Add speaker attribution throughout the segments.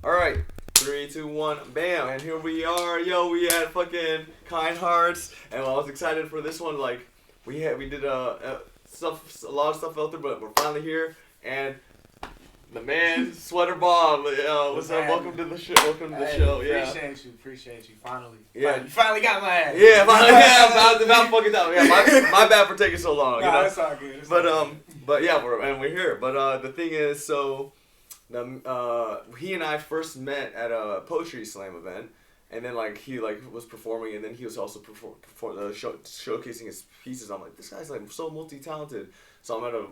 Speaker 1: All right, 3, 2, 1, bam, and here we are. Yo, we had fucking Kind Hearts, and I was excited for this one. Like, we did a lot of stuff out there, but we're finally here, and the man, Sweater Bob. What's up? Welcome to the show. Welcome to the show. Yeah.
Speaker 2: Appreciate you. Finally.
Speaker 1: Yeah.
Speaker 2: You finally got my ass.
Speaker 1: Yeah, finally. Yeah, about fucking time. Yeah, my bad for taking so long.
Speaker 2: No,
Speaker 1: you know?
Speaker 2: it's all good.
Speaker 1: But yeah, we're here. But the thing is, so he and I first met at a poetry slam event, and then like he was performing, and then he was also showcasing his pieces. I'm like, this guy's like so multi-talented. So I'm at a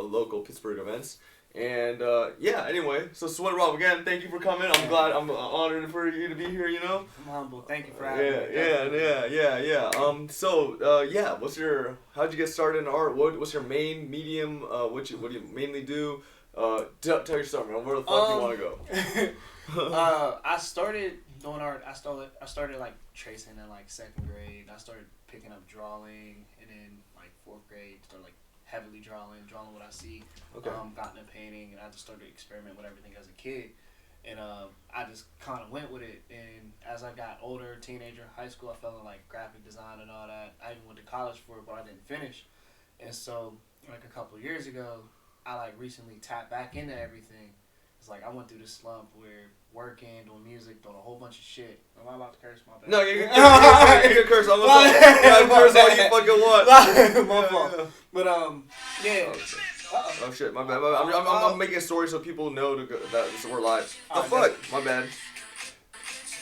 Speaker 1: local Pittsburgh events. And yeah, anyway, so Sweater Bob, again, thank you for coming. I'm glad, I'm honored for you to be here, you know?
Speaker 2: I'm humble. Thank you for having me.
Speaker 1: Yeah. How'd you get started in art? What's your main medium? What do you mainly do? Tell your story, man. Where the fuck do you want to
Speaker 2: go? I started doing art. I started like tracing in like 2nd grade. I started picking up drawing, and then like 4th grade, started like heavily drawing what I see.
Speaker 1: Okay.
Speaker 2: Got into painting, and I just started to experiment with everything as a kid. And I just kind of went with it. And as I got older, teenager, high school, I fell in like graphic design and all that. I even went to college for it, but I didn't finish. And so, like a couple of years ago, I like recently tapped back into everything. It's like I went through this slump where working, doing music, doing a whole bunch of shit. Am I allowed to curse? My bad.
Speaker 1: No, you can curse. I'm gonna curse all you fucking want.
Speaker 2: My fault. But yeah.
Speaker 1: Oh shit, my bad. I'm making a story so people know that we're live. Oh fuck, my bad.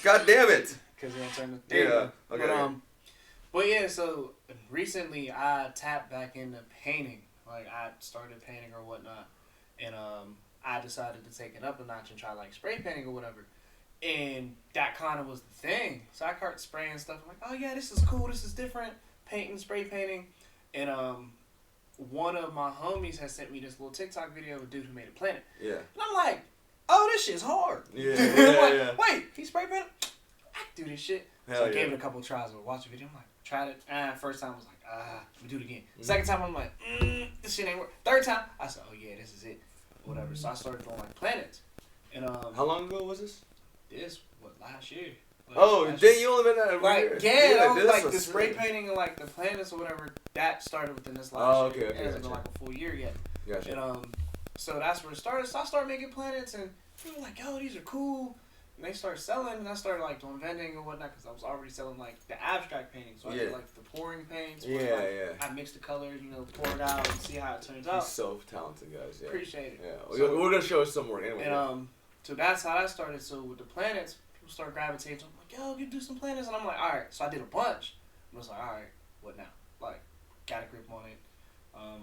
Speaker 1: God damn it.
Speaker 2: Because they turned the
Speaker 1: Yeah. Okay.
Speaker 2: But yeah, so recently I tapped back into painting. Like I started painting or whatnot, and I decided to take it up a notch and try like spray painting or whatever. And that kind of was the thing. So I started spraying stuff. I'm like, oh yeah, this is cool. This is different. Painting, spray painting, and one of my homies has sent me this little TikTok video of a dude who made a planet.
Speaker 1: Yeah.
Speaker 2: And I'm like, oh, this shit's hard.
Speaker 1: Yeah.
Speaker 2: Wait, he spray painted? I can do this shit.
Speaker 1: Hell
Speaker 2: So I gave it a couple of tries. I watched the video. I'm like, tried it. First time I was like, we do it again. Second time I'm like, this shit ain't work. Third time I said, oh yeah, this is it. Whatever. So I started doing like planets. And
Speaker 1: how long ago was this?
Speaker 2: Last year.
Speaker 1: Then you only been at
Speaker 2: like that was like the spray painting and like the planets or whatever that started within this last year. It hasn't been like a full year yet.
Speaker 1: Gotcha.
Speaker 2: And so that's where it started. So I started making planets, and people were like, yo, these are cool. And they started selling, and I started like doing vending or whatnot because I was already selling like the abstract painting. So I did like the pouring paints. I mixed the colors, pour it out and see how it turns out.
Speaker 1: He's so talented, guys. Yeah.
Speaker 2: Appreciate it.
Speaker 1: Yeah, so, we're gonna show us some more anyway.
Speaker 2: And so that's how that started. So with the planets, people start gravitating. So I'm like, yo, you do some planets, and I'm like, all right. So I did a bunch. I was like, all right, what now? Like, got a grip on it.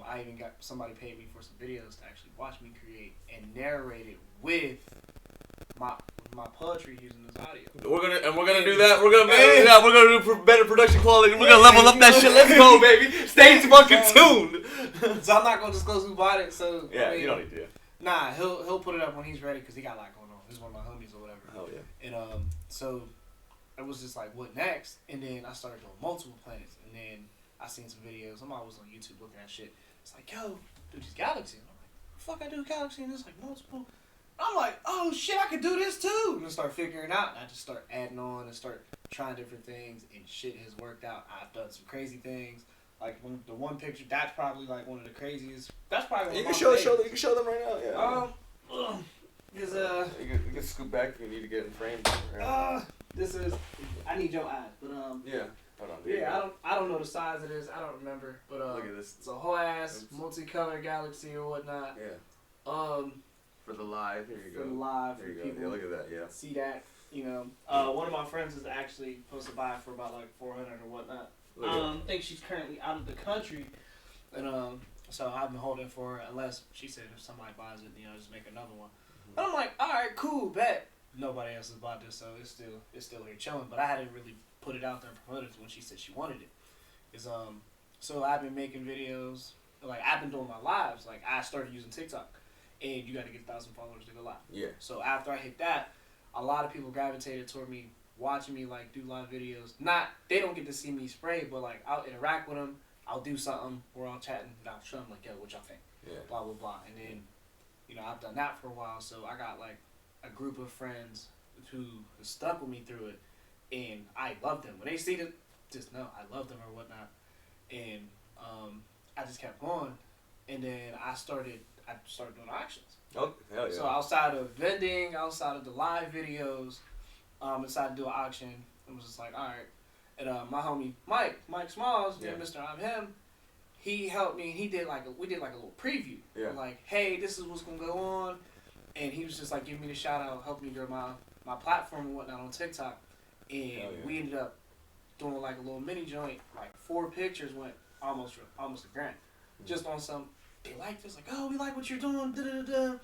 Speaker 2: I even got somebody paid me for some videos to actually watch me create and narrate it with my poetry using this audio.
Speaker 1: We're gonna do that. We're gonna do better production quality. We're gonna level up that shit. Let's go, baby. Stay fucking tuned.
Speaker 2: So I'm not gonna disclose who bought it. So
Speaker 1: yeah, you don't need to.
Speaker 2: Nah, he'll put it up when he's ready because he got a lot going on. He's one of my homies or whatever.
Speaker 1: Hell yeah.
Speaker 2: And so it was just like, what next? And then I started doing multiple planets, and then I seen some videos. I'm always on YouTube looking at shit. It's like, yo, do these galaxies. And I'm like, fuck, I do a galaxy, and it's like multiple. I'm like, oh shit, I could do this too. And I start figuring out, and I just start adding on and start trying different things, and shit has worked out. I've done some crazy things. Like the one picture, that's probably like one of the craziest. That's probably
Speaker 1: you can show them right now. Yeah.
Speaker 2: Because
Speaker 1: you can scoop back if you need to get in frame.
Speaker 2: This is. I need your eyes, but
Speaker 1: Yeah. Hold on.
Speaker 2: Yeah, I don't know the size of this. I don't remember, but
Speaker 1: look at this.
Speaker 2: It's a whole ass multicolored galaxy or whatnot.
Speaker 1: Yeah. For the live, here you go.
Speaker 2: For the live,
Speaker 1: there you go.
Speaker 2: People
Speaker 1: yeah, look at that. Yeah.
Speaker 2: See that? One of my friends is actually supposed to buy it for about like $400 or whatnot. I think she's currently out of the country, and so I've been holding for her unless she said if somebody buys it, just make another one. And I'm like, all right, cool, bet. Nobody else has bought this, so it's still here chilling. But I hadn't really put it out there and promoted it when she said she wanted it. So I've been making videos. Like I've been doing my lives. Like I started using TikTok, and you got to get 1,000 followers to go live.
Speaker 1: Yeah.
Speaker 2: So after I hit that, a lot of people gravitated toward me, watching me like do live videos. They don't get to see me spray, but like I'll interact with them. I'll do something. We're all chatting. And I'll show them like, yo, what y'all think?
Speaker 1: Yeah.
Speaker 2: Blah blah blah. And then, I've done that for a while, so I got like a group of friends who stuck with me through it, and I love them. When they see it, just know I love them or whatnot. And I just kept going, and then I started doing auctions.
Speaker 1: Oh, hell yeah.
Speaker 2: So outside of vending, outside of the live videos, decided to do an auction. It was just like, all right. And my homie Mike Smalls, Mr. I'm Him, he helped me. We did like a little preview.
Speaker 1: Yeah.
Speaker 2: Like, hey, this is what's gonna go on, and he was just like giving me the shout out, helping me grow my platform and whatnot on TikTok, and we ended up doing like a little mini joint. Like 4 pictures went almost $1,000, just on some. They liked this, like, oh, we like what you're doing, da da da.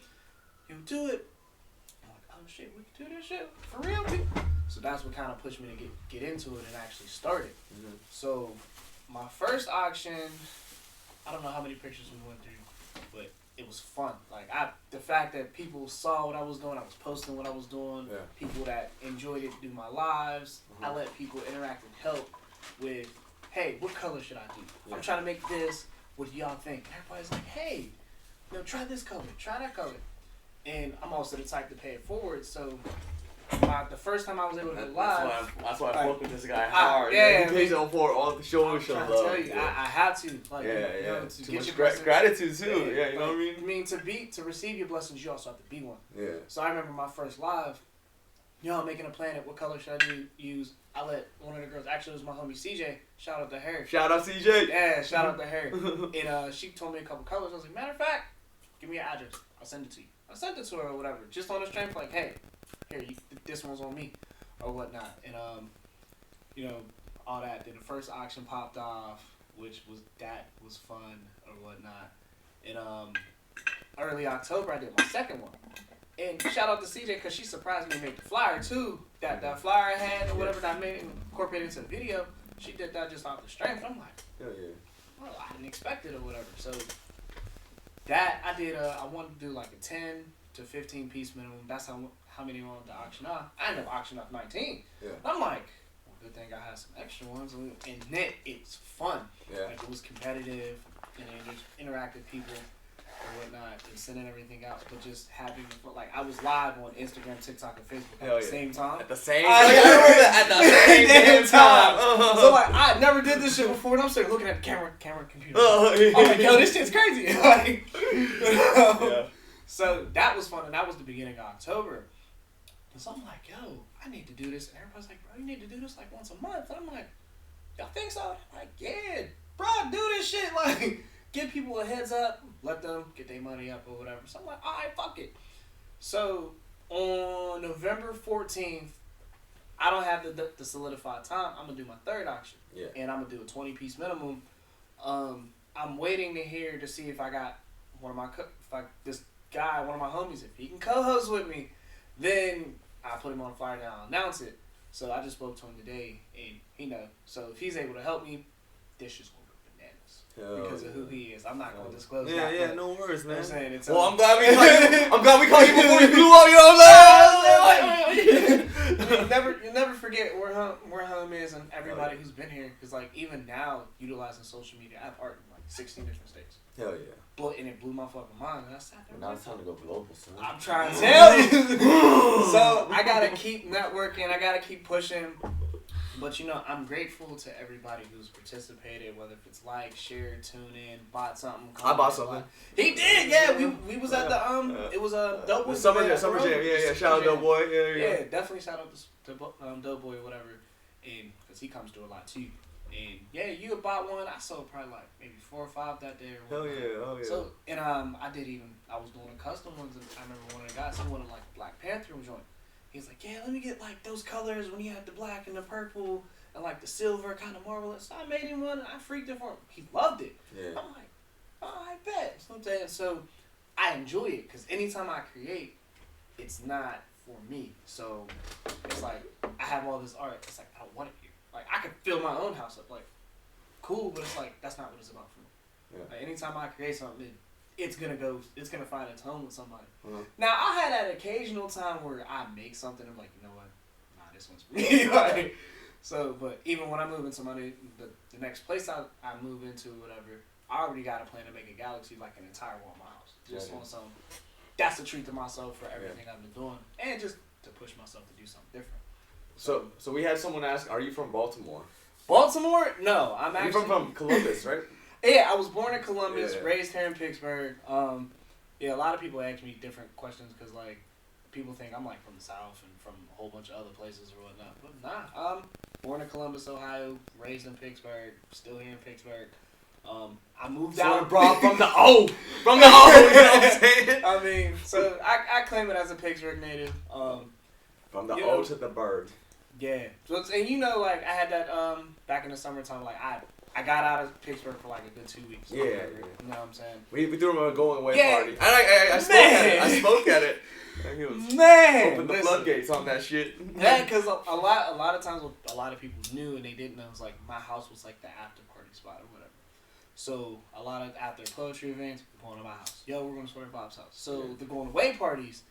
Speaker 2: You do it. I'm like, oh shit, we can do this shit for real. So that's what kind of pushed me to get into it and actually start it. Mm-hmm. So my first auction, I don't know how many pictures we went through, but it was fun. Like the fact that people saw what I was doing, I was posting what I was doing. Yeah. People that enjoyed it do my lives. Mm-hmm. I let people interact and help with, hey, what color should I do? Yeah. I'm trying to make this. What do y'all think? And everybody's like, hey, try this color, try that color. And I'm also the type to pay it forward. So the first time I was able to go live.
Speaker 1: That's why I fuck with this guy hard. He pays it for all the show and show love.
Speaker 2: Tell you, I had to. Like, to
Speaker 1: too much gratitude too. Yeah, you know what I mean?
Speaker 2: I mean, to receive your blessings, you also have to be one.
Speaker 1: Yeah.
Speaker 2: So I remember my first live. I'm making a plan. What color should I use? I let one of the girls, actually it was my homie CJ, shout out to her.
Speaker 1: Shout out CJ.
Speaker 2: Yeah, shout out to her. And she told me a couple colors. I was like, matter of fact, give me your address. I'll send it to you. I sent it to her or whatever, just on the strength, like, hey, here, this one's on me, or whatnot. And all that. Then the first auction popped off, which was fun or whatnot. And early October, I did my second one. And shout out to CJ because she surprised me and made the flyer too. That flyer I had or whatever that I made incorporated into the video. She did that just off the strength. I'm like,
Speaker 1: hell yeah.
Speaker 2: Well, I didn't expect it or whatever. So that I did. I wanted to do like a 10 to 15 piece minimum. That's how many I wanted to auction off. I ended up auctioning off 19.
Speaker 1: Yeah.
Speaker 2: I'm like, well, good thing I had some extra ones. And then it's fun.
Speaker 1: Yeah.
Speaker 2: Like it was competitive and then just interactive people or whatnot, and sending everything out, but just having, like, I was live on Instagram, TikTok, and Facebook at the same time.
Speaker 1: At the same time? At the same damn time.
Speaker 2: So, like, I never did this shit before, and I'm sitting looking at the camera, computer. I'm like, yo, this shit's crazy. Like, So, that was fun, and that was the beginning of October. And so, I'm like, yo, I need to do this. And everybody's like, bro, you need to do this, like, once a month. And I'm like, y'all think so? I'm like, yeah, bro, do this shit. Like, give people a heads up, let them get their money up or whatever. So I'm like, all right, fuck it. So on November 14th, I don't have the solidified time. I'm going to do my third auction.
Speaker 1: Yeah.
Speaker 2: And I'm going to do a 20-piece minimum. I'm waiting to hear to see if I got one of my homies, if he can co-host with me, then I'll put him on a flyer and I'll announce it. So I just spoke to him today, and he knows. So if he's able to help me, this just going to go bananas. Because of who he is. I'm not going to disclose that.
Speaker 1: Yeah, no worries, man.
Speaker 2: I'm saying it's
Speaker 1: I'm glad we caught you before you blew up, you know what I'm saying?
Speaker 2: You'll never forget where home is and everybody who's been here. Because, like, even now, utilizing social media, I have art in, like, 16 different states.
Speaker 1: Hell yeah.
Speaker 2: And it blew my fucking mind. And I sat there.
Speaker 1: Now it's time to go global, son.
Speaker 2: I'm trying to tell you. So, I got to keep networking. I got to keep pushing. But, I'm grateful to everybody who's participated, whether if it's like, shared, tune in, bought something.
Speaker 1: I bought something.
Speaker 2: He did, yeah. We was at the, it was a Dope Boy.
Speaker 1: Summer Jam, yeah. Shout out Dope Boy.
Speaker 2: Yeah, definitely shout out to Dope Boy or whatever. And, because he comes through a lot too. And, yeah, you had bought one. I sold probably like maybe 4 or 5 that day.
Speaker 1: Hell yeah.
Speaker 2: So, and I was doing a custom ones. And I remember one of the guys, he wanted like Black Panther joint. He's like, yeah, let me get like those colors when you had the black and the purple and like the silver kind of marble. So I made him one and I freaked it for him. He loved it.
Speaker 1: Yeah.
Speaker 2: I'm like, oh, I bet. So I'm saying, so I enjoy it because anytime I create, it's not for me. So it's like I have all this art. It's like I don't want it here. Like I could fill my own house up. Like cool, but it's like that's not what it's about for me. Yeah. Like, anytime I create something, it's gonna find its home with somebody. Uh-huh. Now I had that occasional time where I make something. I'm like, you know what? Nah, this one's for me. Like, so, but even when I move into the next place I move into, whatever, I already got a plan to make a galaxy like an entire wall of my house, just on some that's a treat to myself for everything I've been doing, and just to push myself to do something different.
Speaker 1: So we had someone ask, "Are you from Baltimore?"
Speaker 2: Baltimore? No, I'm actually
Speaker 1: You're from Columbus, right?
Speaker 2: Yeah, I was born in Columbus,
Speaker 1: Yeah.
Speaker 2: raised here in Pittsburgh. Yeah, a lot of people ask me different questions because like people think I'm like from the South and from a whole bunch of other places or whatnot. But nah, I'm born in Columbus, Ohio, raised in Pittsburgh, still here in Pittsburgh. I moved out.
Speaker 1: Brought from the O, from the O. You know what I'm saying?
Speaker 2: I mean, so I claim it as a Pittsburgh native.
Speaker 1: From the
Speaker 2: you
Speaker 1: O
Speaker 2: know,
Speaker 1: to the bird.
Speaker 2: Yeah. So and you know, like I had that back in the summertime. Like I got out of Pittsburgh for like a good 2 weeks.
Speaker 1: Yeah.
Speaker 2: You know what I'm saying?
Speaker 1: We threw him a going away
Speaker 2: Yeah.
Speaker 1: party. And I spoke at it. I spoke at it. And he was opened the floodgates on that shit.
Speaker 2: Yeah, because a lot of times what a lot of people knew and they didn't know was like my house was like the after party spot or whatever. So a lot of after poetry events, we're going to my house. Yo, we're going to Sawyer Bob's house. So the going away parties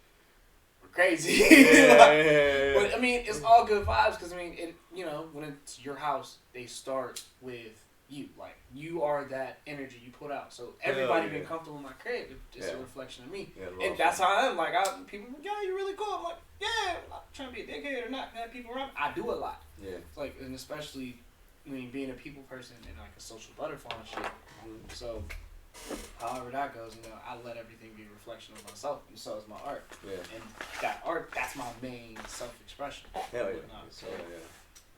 Speaker 2: were crazy. But I mean, it's all good vibes because I mean, when it's your house, they start with you. Like you are that energy you put out. So everybody being comfortable in my crib, it's a reflection of me. Yeah, and that's how I am. Like people, you're really cool. I'm like, yeah, I'm not trying to be a dickhead or not have people around. I do a lot.
Speaker 1: Yeah.
Speaker 2: It's like, and especially, I mean, being a people person and like a social butterfly and shit. Mm-hmm. So, however that goes, I let everything be a reflection of myself, and so is my art. Yeah. And that art, that's my main self-expression.
Speaker 1: Hell yeah.
Speaker 2: So,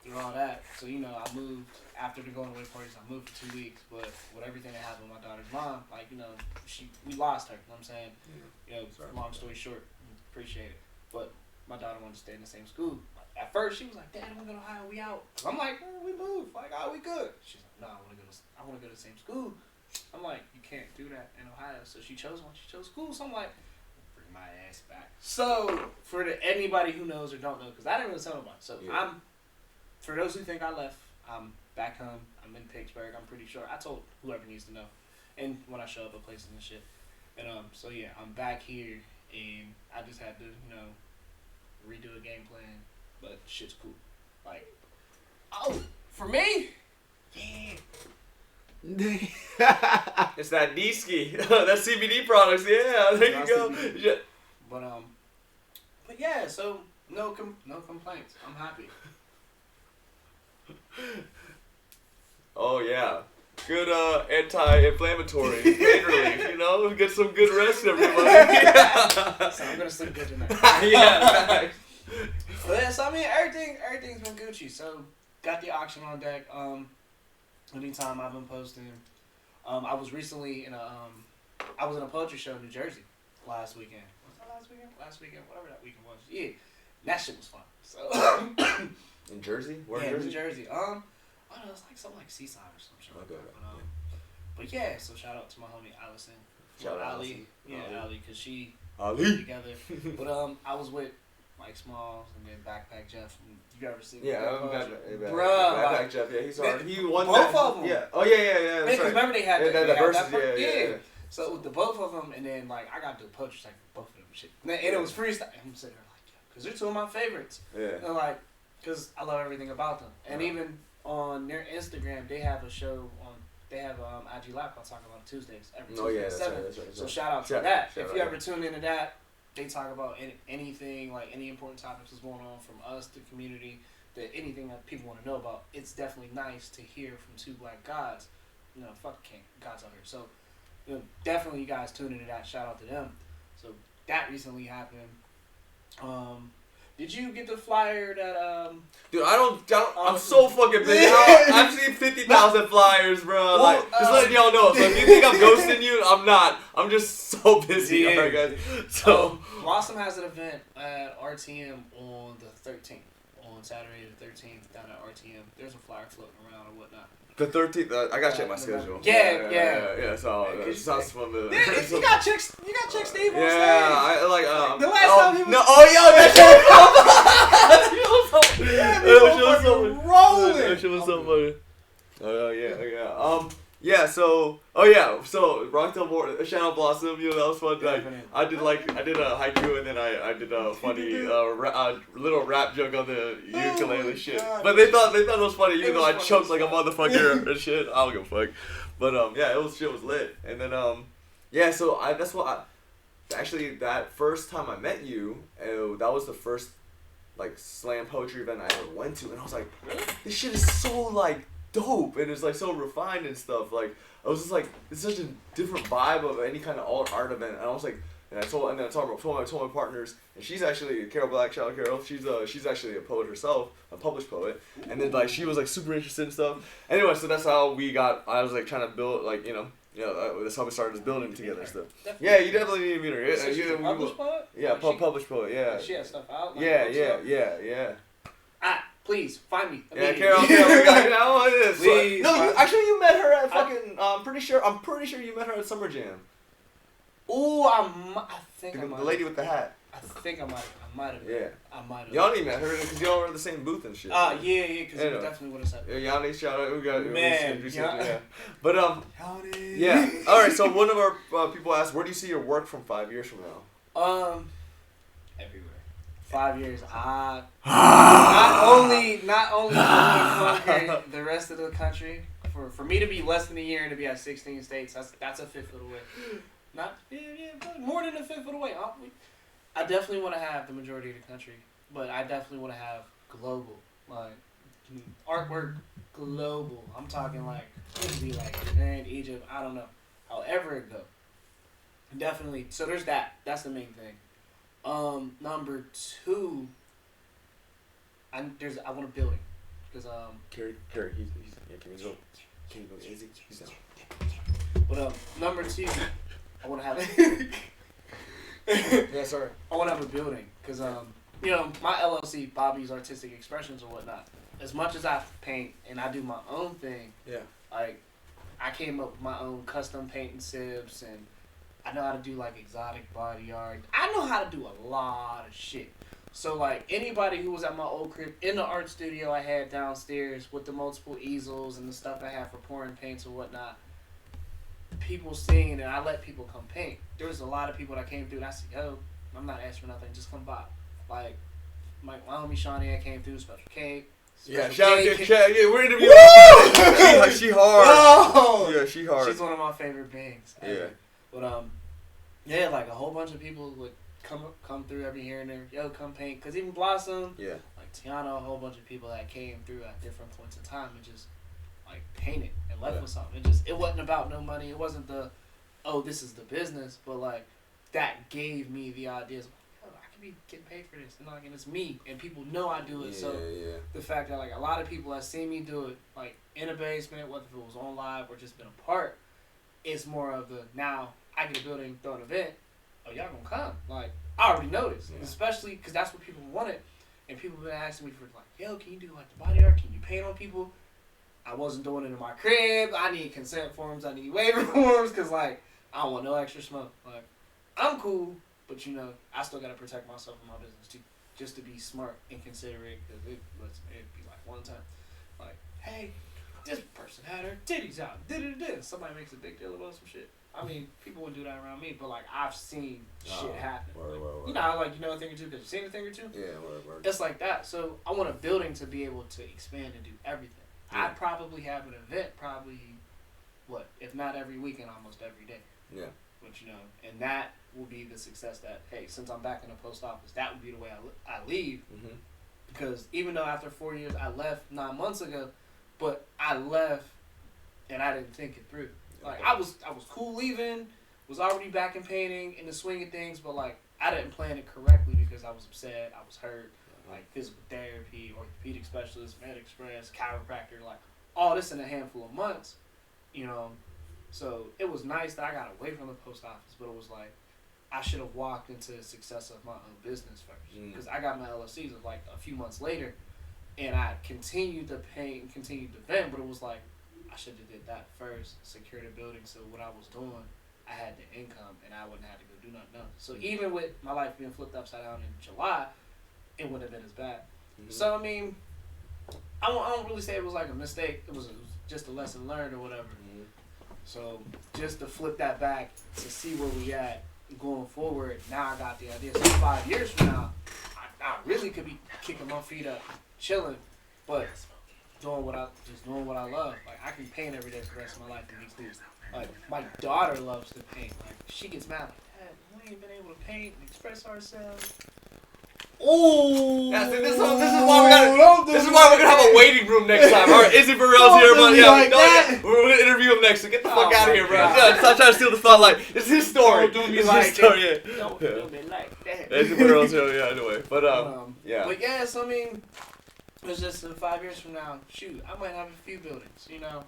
Speaker 2: through all that, so I moved after the going away parties. I moved for 2 weeks, but with everything that happened with my daughter's mom, like we lost her. You know what I'm saying? Long story short, appreciate it. But my daughter wanted to stay in the same school. At first, she was like, "Dad, we're gonna Ohio. We out." I'm like, "We moved. Like, we good." She's like, "No, I want to go to the same school." I'm like, "You can't do that in Ohio." So she chose one. She chose school. So I'm like, bring my ass back. So for anybody who knows or don't know, because I didn't really tell nobody. So for those who think I left, I'm back home. I'm in Pittsburgh. I'm pretty sure. I told whoever needs to know. And when I show up at places and shit. And so yeah, I'm back here, and I just had to redo a game plan, but shit's cool. Like, for me, yeah.
Speaker 1: It's that D-ski. That's CBD products. Yeah, there you go. Yeah.
Speaker 2: But yeah, so no complaints. I'm happy.
Speaker 1: Oh yeah, good anti-inflammatory pain relief. Get some good rest, everybody.
Speaker 2: So I'm gonna sleep good tonight.
Speaker 1: Yeah.
Speaker 2: But yeah, so I mean everything's been Gucci. So got the auction on deck. Anytime I've been posting. I was recently in I was in a poetry show in New Jersey last weekend. Was that last weekend? Last weekend, whatever that weekend was. Yeah, that shit was fun. So.
Speaker 1: In Jersey? Where
Speaker 2: in
Speaker 1: Jersey?
Speaker 2: New Jersey. I don't know, it's like something like Seaside or some shit. Okay. But yeah, so shout out to my homie Allison.
Speaker 1: Shout out
Speaker 2: Ali. Yeah, Ali, because she
Speaker 1: Ali
Speaker 2: together. But I was with Mike Smalls and then Backpack Jeff. You ever seen?
Speaker 1: Yeah,
Speaker 2: Backpack
Speaker 1: Jeff. Yeah, he's hard. He won
Speaker 2: both of them.
Speaker 1: Yeah. Oh yeah.
Speaker 2: Because remember they had
Speaker 1: the verses. Yeah.
Speaker 2: So with the both of them, and then like I got to do a poetry like both of them shit, and it was freestyle. I'm sitting there like, because they're two of my favorites. Yeah. And like, because I love everything about them, and even on their Instagram, they have a show on. They have IG Live called Talk About Tuesdays every Tuesday at 7. That's right. So shout out to that. If you ever tune into that, they talk about anything, like any important topics that's going on from us, the community, anything that people want to know about. It's definitely nice to hear from two black guys. Fuck gods out here. So, definitely you guys tune into that. Shout out to them. So that recently happened. Did you get the flyer that
Speaker 1: Dude, I'm so fucking busy. I've seen 50,000 flyers, bro. Just letting y'all know. So if you think I'm ghosting you, I'm not. I'm just so busy, alright, guys. So
Speaker 2: Blossom has an event at RTM on the 13th, on Saturday the 13th down at RTM. There's a flyer floating around or whatnot.
Speaker 1: The 13th, I gotta check my schedule.
Speaker 2: Yeah.
Speaker 1: So it sounds familiar.
Speaker 2: You got check Steve on stage.
Speaker 1: Yeah, I like
Speaker 2: the last time he was.
Speaker 1: No, that shit was so funny. Oh yeah. So Rocktail Board, Shadow Blossom, that was fun. Like, I did a haiku and then I did a funny little rap joke on the ukulele shit. But they thought it was funny, even though I choked like a motherfucker and shit. I don't give a fuck. But shit was lit. And then so that's what actually that first time I met you, that was the first like slam poetry event I ever went to, and I was like, this shit is so like dope, and it's like so refined and stuff. Like I was just like, it's such a different vibe of any kind of art event. And I was like, and I told my partners, and she's actually Carol Black, shout out Carol. She's actually a poet herself, a published poet, and then like she was like super interested in stuff. Anyway, so that's how we got. I was like trying to build like that's how we started this building together stuff. Yeah, you definitely need to meet her.
Speaker 2: So she's a published poet?
Speaker 1: Yeah, published poet. Yeah.
Speaker 2: She has stuff out. Like
Speaker 1: Yeah.
Speaker 2: Please find me.
Speaker 1: Yeah, Carol, we got this.
Speaker 2: Please.
Speaker 1: No, actually, you met her at fucking. I'm pretty sure you met her at Summer Jam.
Speaker 2: Ooh, I think I might.
Speaker 1: The lady with the hat.
Speaker 2: I think I might have.
Speaker 1: Yeah.
Speaker 2: I might have.
Speaker 1: Yanni met her because y'all were in the same booth and shit.
Speaker 2: Yeah, because we definitely would have said.
Speaker 1: Yeah, Yanni, shout out. We got
Speaker 2: man.
Speaker 1: yeah. But yeah. All right. So one of our people asked, where do you see your work from 5 years from now?
Speaker 2: Everywhere. 5 years. Not only conquer the rest of the country. For me to be less than a year and to be at 16 states, that's a fifth of the way. Not more than a fifth of the way. I definitely want to have the majority of the country, but I definitely want to have global, like artwork global. I'm talking like it'd be like Iran, Egypt. I don't know, however it go. Definitely. So there's that. That's the main thing. Number two. I want a building, because
Speaker 1: Carrie, can you go easy? He's down.
Speaker 2: But number two, I want to have.
Speaker 1: Yeah, sorry.
Speaker 2: I want to have a building, because my LLC, Bobby's Artistic Expressions or whatnot. As much as I paint and I do my own thing, like I came up with my own custom painting sibs, and I know how to do like exotic body art. I know how to do a lot of shit. So like anybody who was at my old crib in the art studio I had downstairs with the multiple easels and the stuff I had for pouring paints or whatnot, people seeing it, and I let people come paint. There was a lot of people that came through and I said, yo, I'm not asking for nothing, just come by. Like my homie Shawnee came through, Special K.
Speaker 1: Yeah, shout out to Kat. Yeah, we're interviewing. She hard.
Speaker 2: Oh!
Speaker 1: Yeah, she hard.
Speaker 2: She's one of my favorite beings.
Speaker 1: Yeah.
Speaker 2: But yeah, like a whole bunch of people would come through every here and there. Yo, come paint. Cause even Blossom, like Tiana, a whole bunch of people that came through at different points in time and just like painted and left with something. It wasn't about no money. It wasn't this is the business, but like that gave me the ideas. I could be getting paid for this, and like, and it's me, and people know I do it. The fact that like a lot of people have seen me do it, like in a basement, whether it was on live or just been a part, it's more of the now I get a building, throw an event. Oh, y'all gonna come? Like I already noticed, especially because that's what people wanted, and people have been asking me for like, yo, can you do like the body art? Can you paint on people? I wasn't doing it in my crib. I need consent forms. I need waiver forms because like I don't want no extra smoke. Like I'm cool, but I still gotta protect myself and my business too, just to be smart and considerate. Because it'd be like one time, like, hey, this person had her titties out. Somebody makes a big deal about some shit. I mean, people would do that around me, but like I've seen shit happen.
Speaker 1: Word.
Speaker 2: You know, like you know a thing or two because you've seen a thing or two.
Speaker 1: Yeah, word.
Speaker 2: It's like that. So I want a building to be able to expand and do everything. Yeah. I'd probably have an event, if not every weekend, almost every day.
Speaker 1: Yeah.
Speaker 2: But and that will be the success that, hey, since I'm back in the post office, that would be the way I leave. Mm-hmm. Because even though after 4 years I left 9 months ago, but I left and I didn't think it through. Like I was cool leaving, was already back in painting, in the swing of things, but like I didn't plan it correctly because I was upset, I was hurt. Like physical therapy, orthopedic specialist, Med Express, chiropractor, like all this in a handful of months, So it was nice that I got away from the post office, but it was like I should have walked into the success of my own business first, because I got my LLCs like a few months later, and I continued to paint and continued to vent, but it was like I should have did that first, secured a building, so what I was doing, I had the income, and I wouldn't have to go do nothing else. So even with my life being flipped upside down in July, it wouldn't have been as bad. Mm-hmm. So, I mean, I don't really say it was like a mistake. It was just a lesson learned or whatever. Mm-hmm. So, just to flip that back to see where we at going forward, now I got the idea. So, 5 years from now, I really could be kicking my feet up, chilling, but doing what I love. Like, I can paint every day for the rest of my life and be cool. Like, my daughter loves to paint. Like, she gets mad. Like, Dad, when ain't been able to paint and express ourselves.
Speaker 1: Oh, yeah, see, this is why we're gonna have a waiting room next time. All right, Izzy Burrell's here, but we're gonna interview him next. So get the fuck out of here, bro. Stop trying to steal the spotlight. It's his story.
Speaker 2: Don't do me
Speaker 1: it's
Speaker 2: like
Speaker 1: his story.
Speaker 2: that. Don't do me like that.
Speaker 1: Izzy Burrell's here, yeah. Anyway, but yeah.
Speaker 2: But yeah, so I mean, it's just 5 years from now. Shoot, I might have a few buildings, you know.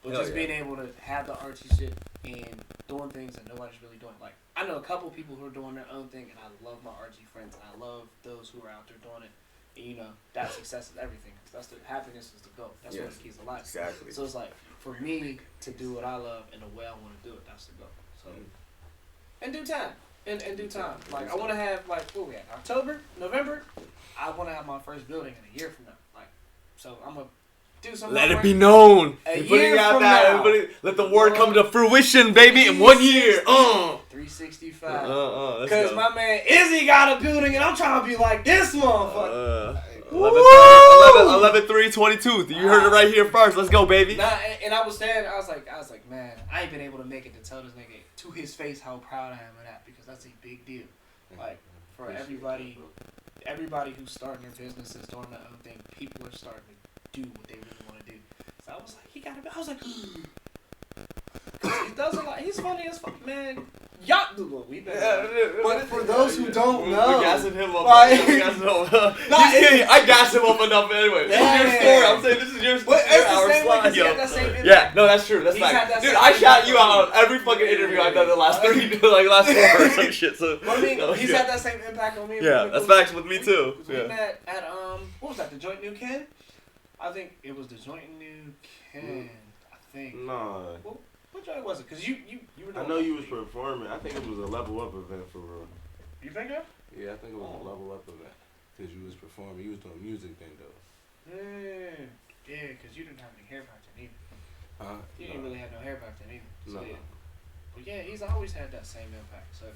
Speaker 2: But just being able to have the artsy shit and doing things that nobody's really doing. Like, I know a couple people who are doing their own thing, and I love my artsy friends, and I love those who are out there doing it. And, you know, that success is everything. That's the happiness is the goal. That's what keeps alive.
Speaker 1: Exactly.
Speaker 2: So it's like, for me to do what I love in the way I want to do it, that's the goal. So, in due time. In due time. Like, I want to have, like, what we at? October? November? I want to have my first building in a year from now. Like, so I'm going to do something.
Speaker 1: Let it be known.
Speaker 2: A
Speaker 1: You're
Speaker 2: year
Speaker 1: out
Speaker 2: from
Speaker 1: that.
Speaker 2: now.
Speaker 1: Everybody, let the word come to fruition, baby, in 1 year.
Speaker 2: 365.
Speaker 1: Because
Speaker 2: my man Izzy got a building, and I'm trying to be like this motherfucker.
Speaker 1: 11/3/22. You heard it right here first. Let's go, baby.
Speaker 2: Nah, and I was saying, I was like, man, I ain't been able to make it to tell this nigga to his face how proud I am of that, because that's a big deal. Like, for everybody who's starting their businesses, doing their own thing, people are starting to do what they really want to do. So I was like, he got it. I was like, cause he does a lot. He's funny as fuck, man. Y'all do what we been. But for those who don't know,
Speaker 1: we're gassing him up.
Speaker 2: Like,
Speaker 1: I gas him up enough anyway. This is your story. I'm saying this is your story.
Speaker 2: That same
Speaker 1: yeah, no, that's true. That's fact. Dude, I shout you out on every fucking interview I've done in the last 4 or some shit. So
Speaker 2: I mean, he's had that same impact on me.
Speaker 1: Yeah, that's facts with me too.
Speaker 2: We met at what was that? The Joint New Ken? I think it was the Joint New Ken. I think.
Speaker 3: No.
Speaker 2: What joint was it? Cause you were.
Speaker 3: I know you was performing. I think it was a level up event for real.
Speaker 2: You think that?
Speaker 3: Yeah, I think it was a level up event. Cause you was performing. You was doing music thing though.
Speaker 2: Yeah, cause you didn't have any hair back then either. You didn't really have no hair back then either. So,
Speaker 3: no.
Speaker 2: Yeah. But yeah, he's always had that same impact. So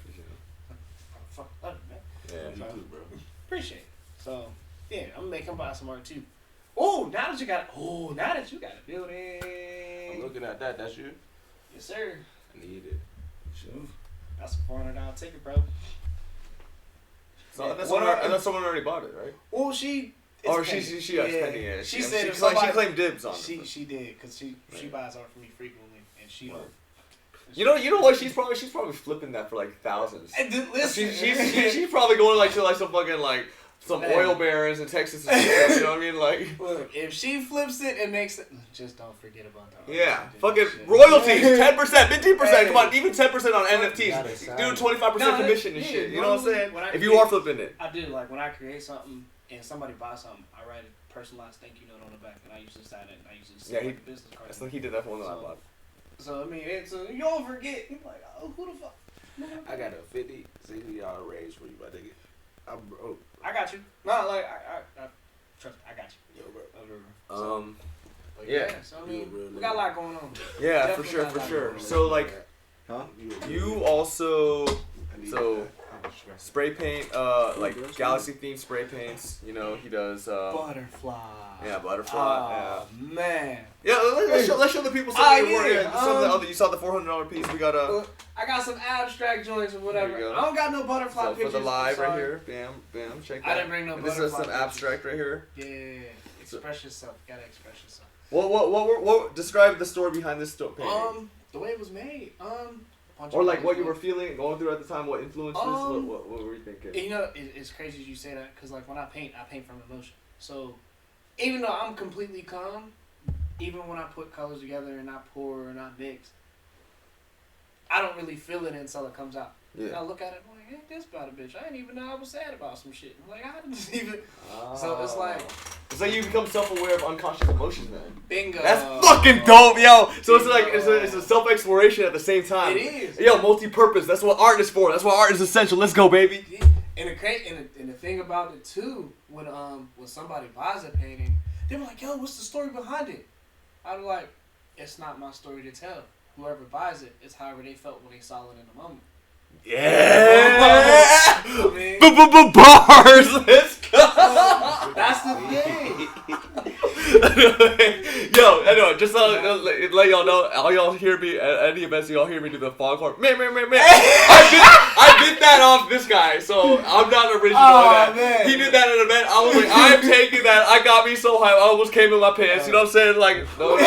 Speaker 2: fuck, love it, man.
Speaker 1: Yeah,
Speaker 3: you too, bro.
Speaker 2: Appreciate it. So yeah, I'm gonna make him buy some art too. Oh, now that you got a building.
Speaker 3: I'm looking at that. That's you.
Speaker 2: Yes, sir.
Speaker 3: I need it.
Speaker 2: Sure. That's a $400 ticket, bro.
Speaker 1: So I thought someone already bought it, right?
Speaker 2: Well, she
Speaker 1: pending it.
Speaker 2: She said
Speaker 1: she claimed dibs on it.
Speaker 2: She did, because she buys art from me frequently, and she don't.
Speaker 1: You know what? She's probably flipping that for like thousands.
Speaker 2: And listen,
Speaker 1: she's probably going like to like some fucking like some oil barons in Texas and shit. You know what I mean? Like,
Speaker 2: look, if she flips it and makes it, just don't forget about that.
Speaker 1: Yeah, fucking royalties, 10%, 15%. Come on, even 10% on NFTs. Do 25% commission and shit. You know what I'm saying? If you are flipping it,
Speaker 2: I do. Like when I create something and somebody buys something, I write a personalized thank you note on the back, and I usually sign it. And I usually sign like a business card.
Speaker 1: I think he did that for one that I bought.
Speaker 2: So I mean, you don't forget. You're like, oh, who the fuck?
Speaker 3: I got a $50, $60 raise for you, my nigga. I'm broke.
Speaker 2: I got you. No, like I trust me, I got you.
Speaker 3: Yo, bro.
Speaker 2: Yeah. So I mean, we got a lot going on.
Speaker 1: Yeah, definitely for sure. So like, you also spray paint, like galaxy themed spray paints. You know, he does.
Speaker 2: Butterfly.
Speaker 1: Yeah, butterfly.
Speaker 2: Oh man.
Speaker 1: Yeah, let's show the people some of your work. Some of the other, you saw the $400 piece. We got
Speaker 2: I got some abstract joints or whatever. I don't got no butterfly pictures.
Speaker 1: For the live right here, bam, check that.
Speaker 2: I didn't bring no butterfly.
Speaker 1: This is some abstract right here.
Speaker 2: Yeah, express yourself. Gotta express yourself.
Speaker 1: What? Describe the story behind this painting.
Speaker 2: The way it was made.
Speaker 1: Or like what you were feeling, going through at the time. What influenced this? What were you thinking?
Speaker 2: You know, it's crazy you say that because like when I paint from emotion. So even though I'm completely calm, even when I put colors together and I pour and I mix, I don't really feel it until it comes out. Yeah. And I look at it I'm like, ain't this about a bitch? I didn't even know I was sad about some shit. I'm like, I didn't even. So it's like.
Speaker 1: It's like you become self-aware of unconscious emotions, man.
Speaker 2: Bingo.
Speaker 1: That's fucking dope, yo. So it's like it's a self-exploration at the same time.
Speaker 2: It is.
Speaker 1: Yo, multi-purpose. That's what art is for. That's why art is essential. Let's go, baby.
Speaker 2: Yeah. And the thing about it too, when somebody buys a painting, they were like, yo, what's the story behind it? I'm like, it's not my story to tell. Whoever buys it, it's however they felt when they saw it in the moment.
Speaker 1: Yeah. Bars. Let's go.
Speaker 2: That's the thing.
Speaker 1: Yo, anyway, just let y'all know, all y'all hear me at any events, y'all hear me do the foghorn. Man. I did that off this guy, so I'm not original on that.
Speaker 2: Man.
Speaker 1: He did that at an event. I was like, I'm taking that. I got me so high, I almost came in my pants. You know what I'm saying? Like, no.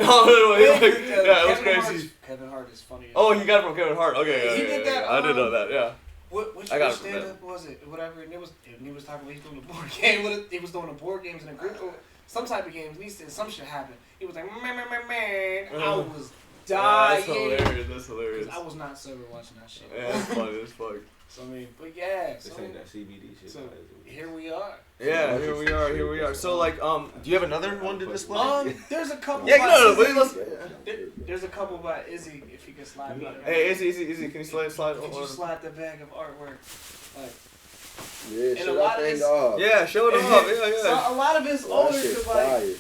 Speaker 1: Yeah, it was crazy.
Speaker 2: Kevin Hart is funny.
Speaker 1: Oh, he got it from Kevin Hart. Okay,
Speaker 2: He did that,
Speaker 1: I didn't know that. Yeah.
Speaker 2: Which
Speaker 1: I got it from
Speaker 2: stand
Speaker 1: that.
Speaker 2: up was it? Whatever. And he was talking about he's doing a board game. He was doing a board games in a group or some type of games. At least some shit happened. He was like, man. I was dying.
Speaker 1: That's hilarious.
Speaker 2: I was not sober watching that shit.
Speaker 1: Yeah, it's funny as fuck.
Speaker 2: So I mean, but yeah.
Speaker 3: This ain't that CBD shit.
Speaker 2: So here we are.
Speaker 1: Yeah, here we are. So like, do you have another one to display?
Speaker 2: There's a couple.
Speaker 1: Yeah, no, let's.
Speaker 2: There's a couple by Izzy. If you can slide me.
Speaker 1: Hey, Izzy, can you slide?
Speaker 2: Could you slide the bag of artwork? Like.
Speaker 4: Yeah,
Speaker 2: And
Speaker 4: show
Speaker 2: a lot
Speaker 4: that
Speaker 2: of
Speaker 4: thing
Speaker 2: this-
Speaker 4: off.
Speaker 1: Yeah, show it off. Yeah.
Speaker 2: So a lot of it's
Speaker 4: That
Speaker 2: older
Speaker 4: shit's
Speaker 2: because like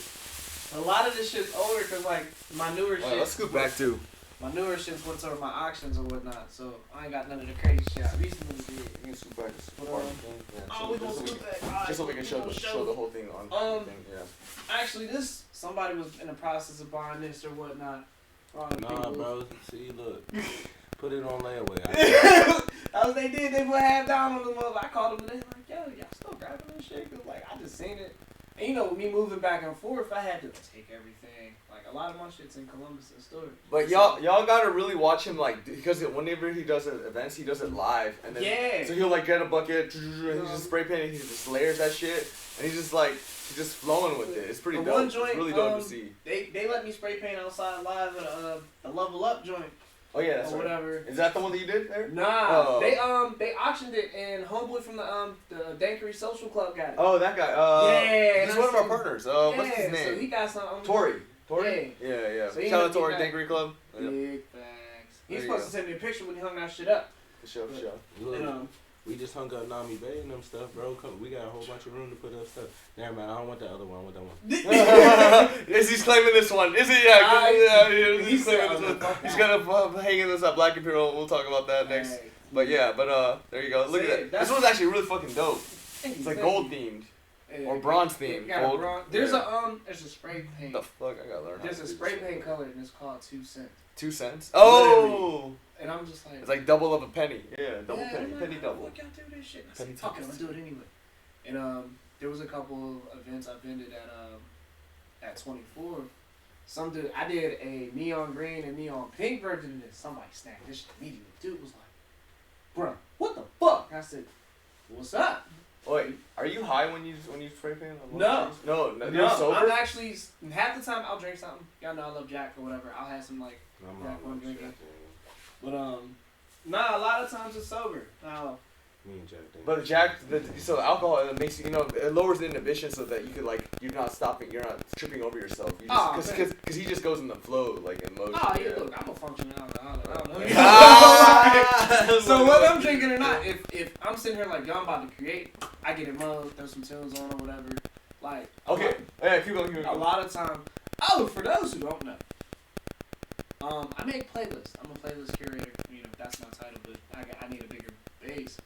Speaker 4: fire.
Speaker 2: a lot of this shit's older because like my newer shit.
Speaker 1: Let's scoot back too.
Speaker 2: My newer shit's what's over my auctions or whatnot. So I ain't got none of the crazy shit. I recently did.
Speaker 1: We can scoot back.
Speaker 2: Oh, we gonna scoot back. Alright,
Speaker 1: Just so we can show the whole thing on. Thing, yeah.
Speaker 2: Actually, somebody was in the process of buying this or whatnot.
Speaker 3: Nah, bro. See, look. Put it on layaway.
Speaker 2: That was they did. They put half down on the mother. I called them and they like, yo, y'all still grabbing this shit? Cause like I just seen it. And you know, with me moving back and forth, I had to take everything. Like a lot of my shit's in Columbus and storage.
Speaker 1: But y'all gotta really watch him like because whenever he does events, he does it live, and then
Speaker 2: Yeah.
Speaker 1: so he'll like get a bucket, and he's just spray painting, he just layers that shit, and he's just flowing with it. It's pretty
Speaker 2: The
Speaker 1: dope.
Speaker 2: one joint,
Speaker 1: it's really dope to see.
Speaker 2: They let me spray paint outside live at the Level Up joint
Speaker 1: Oh yeah, that's
Speaker 2: or
Speaker 1: right.
Speaker 2: whatever.
Speaker 1: Is that the one that you did there?
Speaker 2: Nah,
Speaker 1: Oh.
Speaker 2: they auctioned it and homeboy from the Dankery Social Club got it.
Speaker 1: Oh, that guy.
Speaker 2: Yeah,
Speaker 1: he's
Speaker 2: and
Speaker 1: one of our
Speaker 2: I
Speaker 1: partners. What's his
Speaker 2: So he
Speaker 1: name?
Speaker 2: got something.
Speaker 1: Tori.
Speaker 2: Yeah. So he
Speaker 1: Shout out
Speaker 2: ended up
Speaker 1: Tori,
Speaker 2: getting
Speaker 1: Dankery Club.
Speaker 2: Big facts.
Speaker 1: There
Speaker 2: He's
Speaker 1: you
Speaker 2: supposed
Speaker 1: go.
Speaker 2: to send me a picture when he hung that shit up.
Speaker 1: For sure.
Speaker 3: Look,
Speaker 2: And,
Speaker 3: we just hung up Nami Bay and them stuff, bro. We got a whole bunch of room to put up stuff. Never mind, I don't want that other one. I want that one.
Speaker 1: Is he's claiming this one? Is he? Yeah,
Speaker 2: He
Speaker 1: he's
Speaker 2: said,
Speaker 1: claiming this one.
Speaker 2: "Oh,
Speaker 1: He's gonna hang in this at Black Imperial. We'll talk about that next.
Speaker 2: Hey.
Speaker 1: But yeah, there you go. Look
Speaker 2: See,
Speaker 1: at that.
Speaker 2: that's-
Speaker 1: This one's actually really fucking dope.
Speaker 2: Thank
Speaker 1: It's
Speaker 2: you,
Speaker 1: like
Speaker 2: thank
Speaker 1: gold
Speaker 2: you.
Speaker 1: themed
Speaker 2: Yeah,
Speaker 1: or bronze
Speaker 2: yeah,
Speaker 1: themed.
Speaker 2: got a
Speaker 1: Gold.
Speaker 2: bronze. There's
Speaker 1: yeah.
Speaker 2: there's a spray paint.
Speaker 1: The fuck I gotta learn.
Speaker 2: There's
Speaker 1: how
Speaker 2: a
Speaker 1: to do
Speaker 2: spray
Speaker 1: this.
Speaker 2: paint color and it's called 2 cents.
Speaker 1: 2 cents. Oh.
Speaker 2: And I'm just like,
Speaker 1: It's like double of a penny. Yeah, double
Speaker 2: yeah,
Speaker 1: penny.
Speaker 2: I'm like,
Speaker 1: Penny
Speaker 2: how
Speaker 1: double.
Speaker 2: the fuck y'all do this shit? I
Speaker 1: Penny
Speaker 2: said, fuck it,
Speaker 1: double.
Speaker 2: let's do it anyway. And there was a couple of events I vended at 24. I did a neon green and neon pink version of this. Somebody snagged this shit immediately. Dude was like, bro, what the fuck? I said, what's up?
Speaker 1: Wait, are you high when you spray paint?
Speaker 2: No.
Speaker 1: No,
Speaker 2: No,
Speaker 1: you're sober.
Speaker 2: I'm actually, half the time I'll drink something. Y'all know I love Jack or whatever. I'll have some like,
Speaker 3: I'm
Speaker 2: Yeah,
Speaker 3: all
Speaker 2: one
Speaker 3: about
Speaker 2: drinking.
Speaker 3: Jack
Speaker 2: but nah, a lot of times it's sober. Now,
Speaker 3: Me and Jack Daniels.
Speaker 1: But Jack, so alcohol it makes it lowers the inhibition so that you could like you're not tripping over yourself. You
Speaker 2: Oh,
Speaker 1: just
Speaker 2: man.
Speaker 1: because he just goes in the flow like in motion.
Speaker 2: oh, yeah, look, I'm a functioning alcoholic. I don't know.
Speaker 1: Ah!
Speaker 2: So whether I'm drinking or not, if I'm sitting here like, yo, I'm about to create, I get in mode, throw some tunes on or whatever. Like,
Speaker 1: Okay, yeah, keep going.
Speaker 2: a lot of time. Oh, for those who don't know, I make playlists. I'm a playlist curator. You know, that's my title, but I need a bigger base.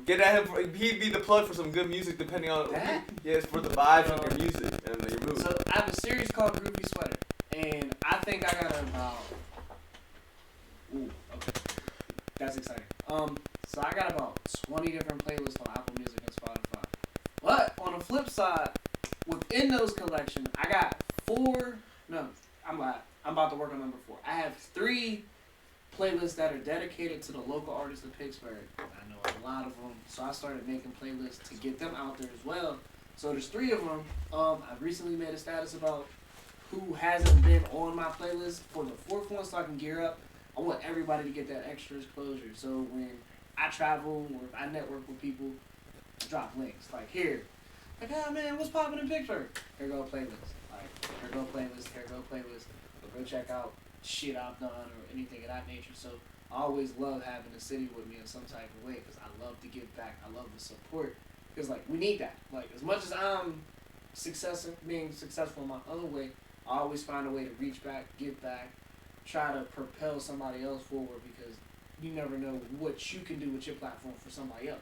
Speaker 1: Get at him. He'd be the plug for some good music, depending on.
Speaker 2: That?
Speaker 1: Yes, for the vibes of your music and your mood.
Speaker 2: So I have a series called Groovy Sweater, and I think I got about. Ooh, okay, that's exciting. So I got about 20 different playlists on Apple Music and Spotify. But on the flip side, within those collections, I got 4. No, I'm about to work on number 4. I have 3 playlists that are dedicated to the local artists of Pittsburgh. I know a lot of them, so I started making playlists to get them out there as well. So there's 3 of them. I recently made a status about who hasn't been on my playlist for the 4th one, so I can gear up. I want everybody to get that extra exposure. So when I travel or if I network with people, I drop links like here. Like, oh man, what's popping in Pittsburgh? Here go playlist. Like, here go playlist. But go check out shit I've done or anything of that nature. So I always love having the city with me in some type of way because I love to give back. I love the support because like we need that. Like as much as I'm being successful in my own way, I always find a way to reach back, give back, try to propel somebody else forward because you never know what you can do with your platform for somebody else.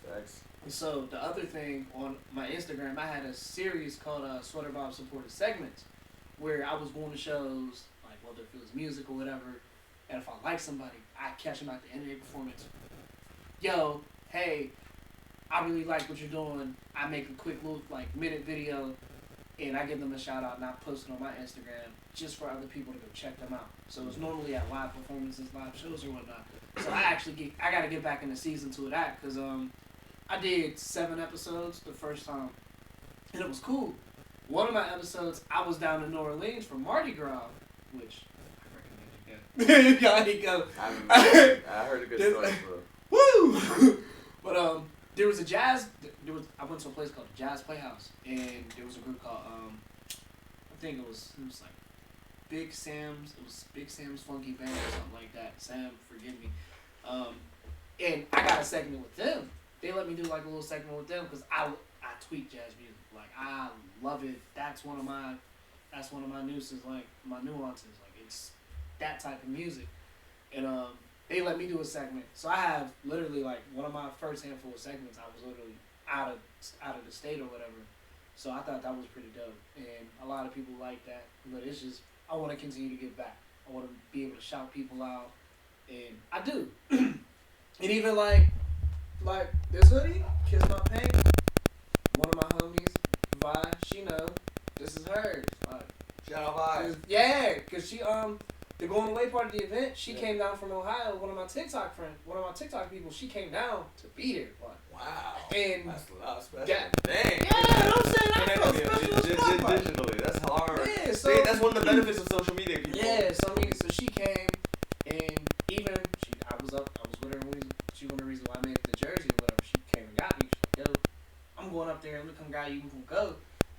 Speaker 1: Facts.
Speaker 2: And so the other thing on my Instagram, I had a series called Sweater Bob Supported Segments, where I was going to shows, like whether it was music or whatever, and if I like somebody, I catch them at the end of their performance. Yo, hey, I really like what you're doing. I make a quick little like minute video, and I give them a shout out, and I post it on my Instagram just for other people to go check them out. So it's normally at live performances, live shows or whatnot. So I got to get back into season 2 of that, because I did 7 episodes the first time, and it was cool. One of my episodes, I was down in New Orleans for Mardi Gras, which I recommend you go. Y'all need to go.
Speaker 1: I heard a good story, bro.
Speaker 2: Woo! But there was a jazz. I went to a place called the Jazz Playhouse, and there was a group called I think it was like Big Sam's. It was Big Sam's Funky Band or something like that. Sam, forgive me. And I got a segment with them. They let me do like a little segment with them because I tweak jazz music. Like I love it. That's one of my nuances. Like my nuances. Like it's that type of music. And they let me do a segment. So I have literally like one of my first handful of segments. I was literally out of the state or whatever. So I thought that was pretty dope. And a lot of people like that. But it's just I want to continue to give back. I want to be able to shout people out, and I do. And even like this hoodie, Kiss My Paint. One of my homies, Vi, she know this is hers. Like,
Speaker 1: Shout out Vi.
Speaker 2: yeah, cause she the going away part of the event, she came down from Ohio. One of my TikTok people, she came down to be there. Like,
Speaker 1: Wow.
Speaker 2: and
Speaker 1: That's a lot special.
Speaker 2: yeah,
Speaker 1: Dang.
Speaker 2: yeah, I'm saying I feel special as fuck. Like,
Speaker 1: Digitally, that's hard.
Speaker 2: yeah, so
Speaker 1: See, that's one of the benefits of social media, people.
Speaker 2: yeah, so I mean, so she came, and even I was with her when she one of the reasons why I made the jersey or whatever. She came and got me. She's like, yo, I'm going up there. Let me come guide you. We can go.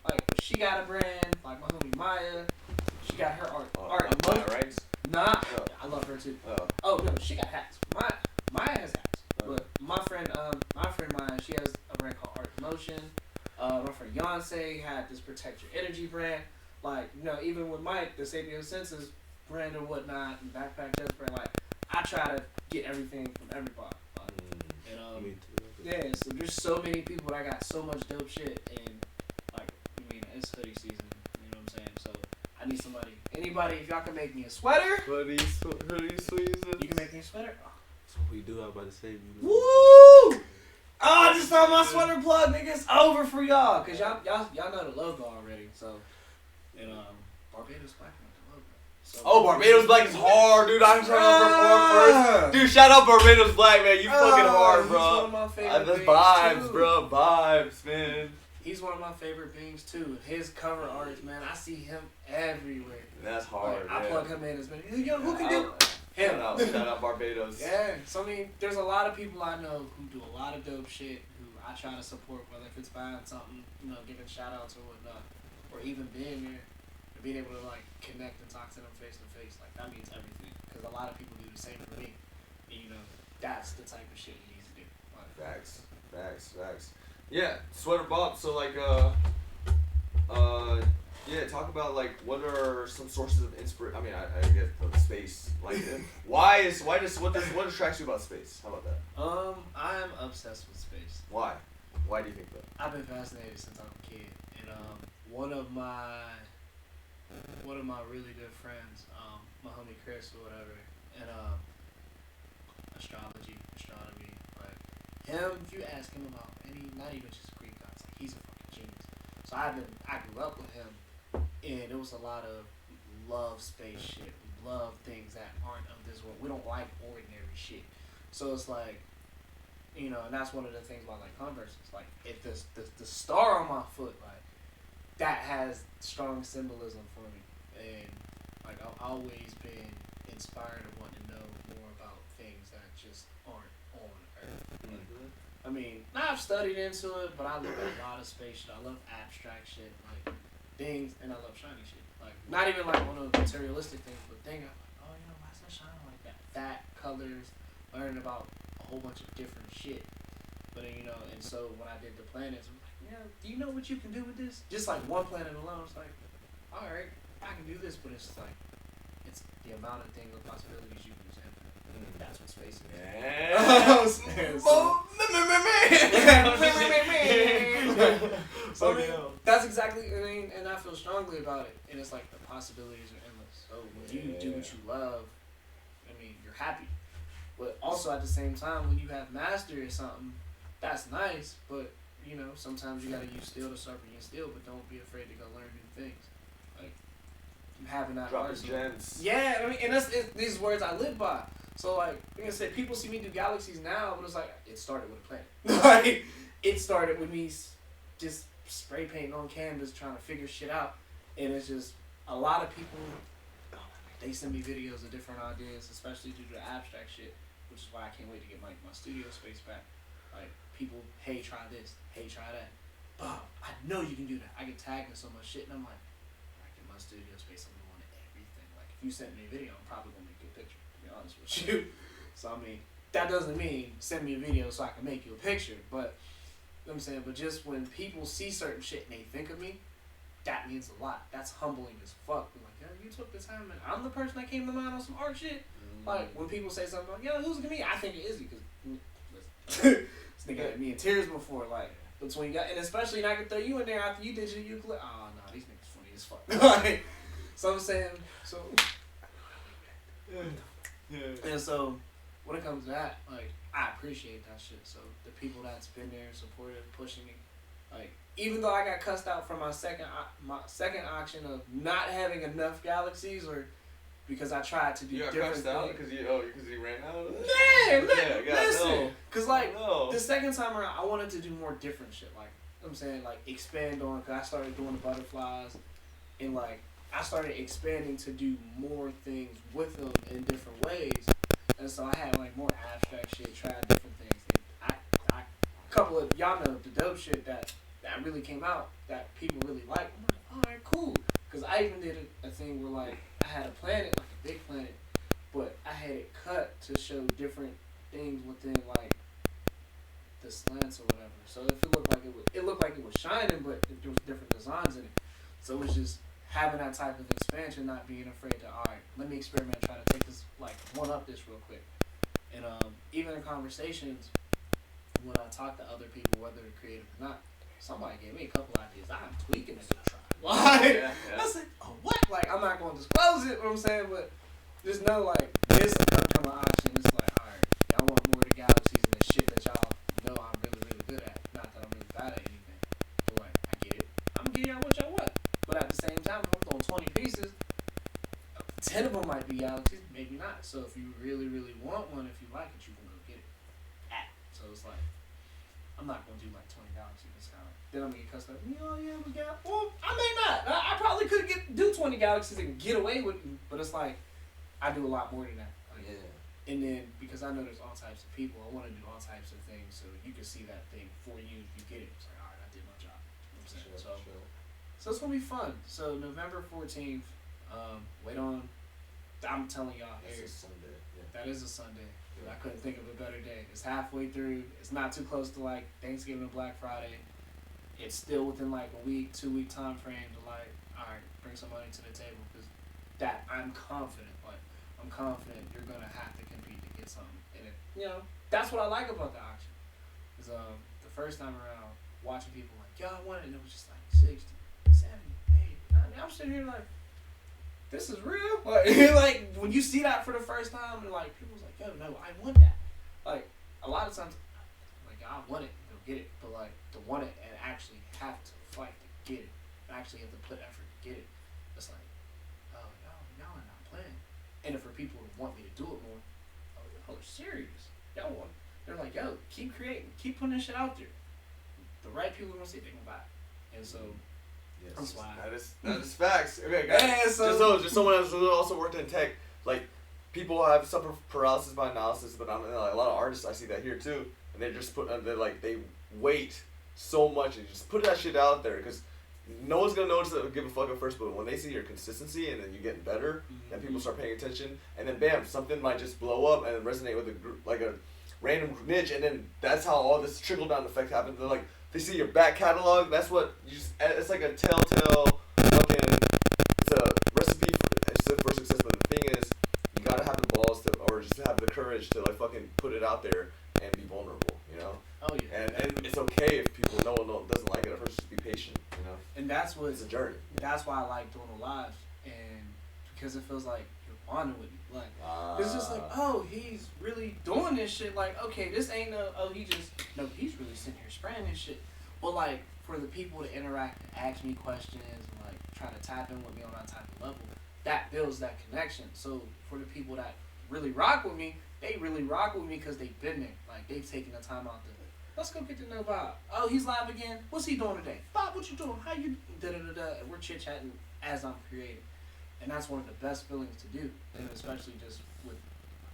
Speaker 2: Like, she got a brand. Like my homie Maya, she got her art.
Speaker 1: Maya, right?
Speaker 2: Nah,
Speaker 1: Oh.
Speaker 2: I love her too.
Speaker 1: Oh.
Speaker 2: Oh no, she got hats. Maya has hats. But my friend Maya, she has a brand called Art Motion. My friend Yonsei had this Protect Your Energy brand. Like, you know, even with Mike, the Sapio Senses brand or whatnot, and Backpack Jets brand, like, I try to get everything from everybody. And
Speaker 3: Me too.
Speaker 2: yeah, so there's so many people that got so much dope shit, and like, I mean, it's hoodie season. You know what I'm saying? So I need anybody, if y'all can make me a sweater,
Speaker 1: Hoodie sleeves.
Speaker 2: you can make me a sweater. Oh.
Speaker 3: That's what we do. I was about to say.
Speaker 2: Woo! Oh, I just found my sweater plug, nigga. It's over for y'all, cause y'all know the logo already. So, and Barbados Black went the logo. So,
Speaker 1: Oh, Barbados Black is hard, dude. I'm trying to perform first. Dude, shout out Barbados Black, man. You fucking hard,
Speaker 2: He's
Speaker 1: bro.
Speaker 2: one of my favorite
Speaker 1: That's
Speaker 2: beings,
Speaker 1: vibes,
Speaker 2: too.
Speaker 1: bro. Vibes, man.
Speaker 2: He's one of my favorite beings too. His cover art, man, I see him everywhere.
Speaker 1: That's hard,
Speaker 2: Like, I
Speaker 1: yeah.
Speaker 2: plug him in as many. Yo, who can do him?
Speaker 1: Shout out Barbados.
Speaker 2: Yeah, so I mean, there's a lot of people I know who do a lot of dope shit who I try to support, whether if it's buying something, you know, giving shout outs or whatnot, or even being there, and being able to like connect and talk to them face to face. Like that means everything, because a lot of people do the same for me. And, you know, that's the type of shit you need to do. Like,
Speaker 1: Facts. Yeah, Sweater Bob. So like, yeah, talk about like what are some sources of inspiration. I mean, I guess the space. Like, what attracts you about space? How about that?
Speaker 2: I'm obsessed with space.
Speaker 1: Why? Why do you think that?
Speaker 2: I've been fascinated since I was a kid, and one of my really good friends, my homie Chris or whatever, and astronomy, like him. If you ask him about not even just Greek gods, like he's a fucking genius. So I grew up with him, and it was a lot of love space shit. We love things that aren't of this world. We don't like ordinary shit. So it's like, you know, and that's one of the things about like Converse. It's like if the star on my foot, like that has strong symbolism for me, and like I've always been inspired and want to know more about things that just aren't on Earth. Like, I mean, I've studied into it, but I look at a lot of space shit. I love abstract shit, like things, and I love shiny shit. Like not even like one of the materialistic things, but things I'm like, oh, you know, why is that shining like that? That colors, learning about a whole bunch of different shit. But then, you know, and so when I did the planets, I'm like, yeah, do you know what you can do with this? Just like one planet alone, it's like, all right, I can do this, but it's like, it's the amount of things, the possibilities you can use. That's what space is. So I mean, that's exactly. I mean, and I feel strongly about it. And it's like the possibilities are endless. So when you do what you love, I mean, you're happy. But also at the same time, when you have mastery or something, that's nice. But you know, sometimes you gotta use steel to sharpen your steel. But don't be afraid to go learn new things. Like having that
Speaker 1: Dropping
Speaker 2: arsenal.
Speaker 1: gems.
Speaker 2: Yeah, I mean, and these words I live by. So like I said, people see me do galaxies now, but it's like it started with a planet. Like it started with me just spray painting on canvas, trying to figure shit out, and it's just a lot of people. They send me videos of different ideas, especially due to the abstract shit, which is why I can't wait to get my studio space back. Like people, hey, try this, hey, try that. Bob, I know you can do that. I get tagged in so much shit, and I'm like, I get my studio space. I'm doing everything. Like if you send me a video, I'm probably gonna make you a picture. To be honest with you. So I mean, that doesn't mean send me a video so I can make you a picture, but. You know what I'm saying, but just when people see certain shit and they think of me, that means a lot. That's humbling as fuck. I'm like, yo, you took the time and I'm the person that came to mind on some art shit. Like when people say something like, yo, who's it gonna be? I think it is you because this nigga had me in tears before. Like between you and especially and I could throw you in there after you did your Euclid. Oh no, these niggas funny as fuck. Like, so I'm saying, so and so when it comes to that, like. I appreciate that shit. So the people that's been there, supportive, pushing me, like even though I got cussed out from my second auction of not having enough galaxies, or because I tried to do
Speaker 1: you got
Speaker 2: different
Speaker 1: cussed out
Speaker 2: things.
Speaker 1: because you ran out.
Speaker 2: Listen, cause like
Speaker 1: no.
Speaker 2: the second time around, I wanted to do more different shit. Like I'm saying, like expand on. Cause I started doing the butterflies, and like I started expanding to do more things with them in different ways. And so I had like more abstract shit, tried different things. And I couple of y'all know the dope shit that really came out that people really like. I'm like, alright, cool. Cause I even did a thing where like I had a planet, like a big planet, but I had it cut to show different things within like the slants or whatever. So if it looked like it was shining, but there was different designs in it. So it was just having that type of expansion, not being afraid to, all right, let me experiment, try to take this, like, one up this real quick. And even in conversations, when I talk to other people, whether they're creative or not, somebody gave me a couple ideas. I'm tweaking it to try. Like, I said, oh, what? Like, I'm not going to disclose it, what I'm saying, but just know, like, this upcoming auction, it's like, all right, y'all want more of the galaxies and the shit that y'all know I'm really, really good at. Not that I'm really bad at anything, but, like, I get it. I'm getting y'all what y'all want. But at the same time, if I'm throwing 20 pieces, 10 of them might be galaxies, maybe not. So if you really, really want one, if you like it, you can go get it. So it's like, I'm not going to do like 20 galaxies this time. Then I'm going to get cussed out. Oh yeah, we got, well, I may not. I probably could do 20 galaxies and get away with it. But it's like, I do a lot more than that. Like, yeah. And then, because I know there's all types of people, I want to do all types of things so you can see that thing for you if you get it. It's like, all right, I did my job. You know what I'm saying? So it's going to be fun. So November 14th, wait on, I'm telling y'all here.
Speaker 3: That's a Sunday. Yeah.
Speaker 2: That is a Sunday. I couldn't think of a better day. It's halfway through. It's not too close to like Thanksgiving and Black Friday. It's still within like a week, 2 week time frame to like, all right, bring some money to the table. Because that, I'm confident. Like, I'm confident you're going to have to compete to get something. And it, you know, that's what I like about the auction. Is the first time around, watching people like, yo, I want it. And it was just like 60. 70, 80, 90. I'm sitting here like, this is real. Like when you see that for the first time, and like people's like, yo, no, I want that. Like a lot of times, like I want it, go get it. But like to want it and actually have to fight to get it, and actually have to put effort to get it, it's like, oh, y'all are not playing. And if for people who want me to do it more, oh, y'all are serious. Y'all want. They're like, yo, keep creating, keep putting this shit out there. The right people are gonna see it, they can buy it. And so.
Speaker 3: Yes.
Speaker 2: I'm sliding.
Speaker 1: That is facts. Okay, guys.
Speaker 2: Yeah,
Speaker 1: Just someone else who also worked in tech. Like, people have suffer paralysis by analysis, but like, a lot of artists I see that here too, and they just they wait so much and just put that shit out there because no one's gonna notice it or give a fuck at first, but when they see your consistency and then you getting better, and people start paying attention, and then bam, something might just blow up and resonate with a group, like a random niche, and then that's how all this trickle down effect happens. They're like. They see your back catalog. That's what it's like a telltale fucking. It's a recipe for success. But the thing is, you gotta have the balls to, or just have the the courage to like fucking put it out there and be vulnerable, you know.
Speaker 2: Oh yeah.
Speaker 1: And it's okay if people no one doesn't like it at first. Just be patient, you know.
Speaker 2: And that's what
Speaker 1: It's a journey.
Speaker 2: That's why I like doing the lives, and because it feels like you're bonding with me. Like it's just like, oh, he's really doing this shit. Like, okay, this ain't he's really sitting here spraying this shit. But like for the people to interact and ask me questions and like try to tap in with me on that type of level, that builds that connection. So for the people that really rock with me, they really rock with me because they've been there. Like they've taken the time out to let's go get to know Bob. Oh, he's live again. What's he doing today? Bob, what you doing? How you da da da da? And we're chit chatting as I'm creating, and that's one of the best feelings to do, and especially just with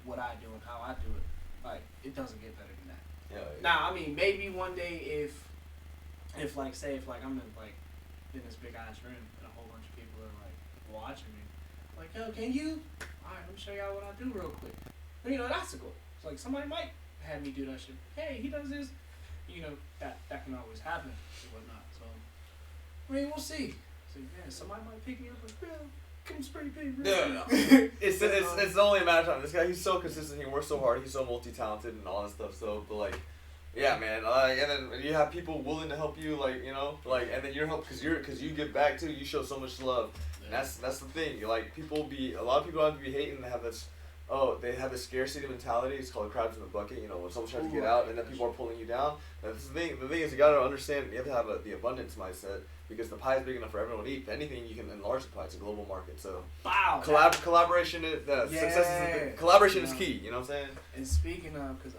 Speaker 2: what I do and how I do it. Like it doesn't get better than that.
Speaker 1: Yeah.
Speaker 2: Now, I mean, maybe one day if like say if like I'm in this big ass room and a whole bunch of people are like watching me, like yo, can you? All right, let me show y'all what I do real quick. But, you know, that's a goal. It's like somebody might have me do that shit. Hey, he does this. You know, that can always happen and whatnot. So, I mean, we'll see. So, yeah, somebody might pick me up like, bro, come spray paint, bro.
Speaker 1: No. It's only a matter of time. This guy, he's so consistent. He works so hard. He's so multi-talented and all that stuff. So, but like, yeah, man. And then you have people willing to help you, like, you know, like, and then you're help because you give back too. You show so much love. And that's the thing. Like, a lot of people have to be hating and have this. Oh, they have this scarcity mentality. It's called crabs in the bucket. You know, when someone's trying to get out and then people are pulling you down. That's the thing. The thing is, you gotta understand. You have to have the abundance mindset because the pie is big enough for everyone to eat. If anything, you can enlarge the pie. It's a global market. So,
Speaker 2: wow.
Speaker 1: collaboration is collaboration is key. You know what I'm saying?
Speaker 2: And speaking of, because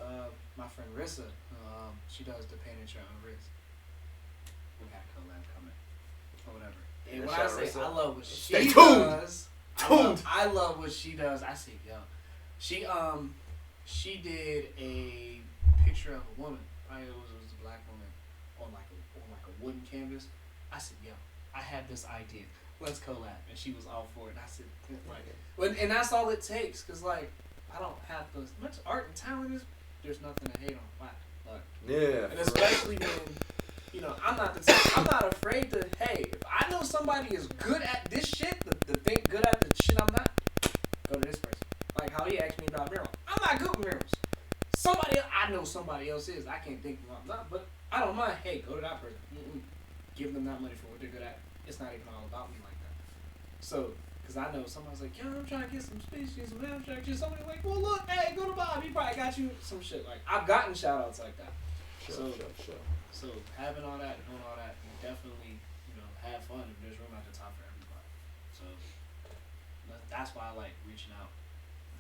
Speaker 2: my friend Rissa, she does the paint and your own wrist. We got collab coming or whatever. And when I say I love what she does. I love what she does. I say, yo, she did a picture of a woman. Right? It was a black woman on like a wooden canvas. I said, yo, I have this idea. Let's collab. And she was all for it. And I said, like, and that's all it takes. Cause like, I don't have as much art and talent as there's nothing to hate on. Like,
Speaker 1: yeah.
Speaker 2: and especially when, you know, I'm not afraid to. Hey, if I know somebody is good at this shit, the thing good at the shit I'm not, go to this person. Like how he asked me about murals. I'm not good with murals. I know somebody else is. I can't think of them, but I don't mind. Hey, go to that person. Give them that money for what they're good at. It's not even all about me like that. So, because I know somebody's like, yo, I'm trying to get some species, some abstractions. Somebody like, well, look, hey, go to Bob. He probably got you some shit. Like, I've gotten shout outs like that.
Speaker 1: Sure.
Speaker 2: So having all that, doing all that, you definitely, you know, have fun. If there's room at the top for everybody. So that's why I like reaching out,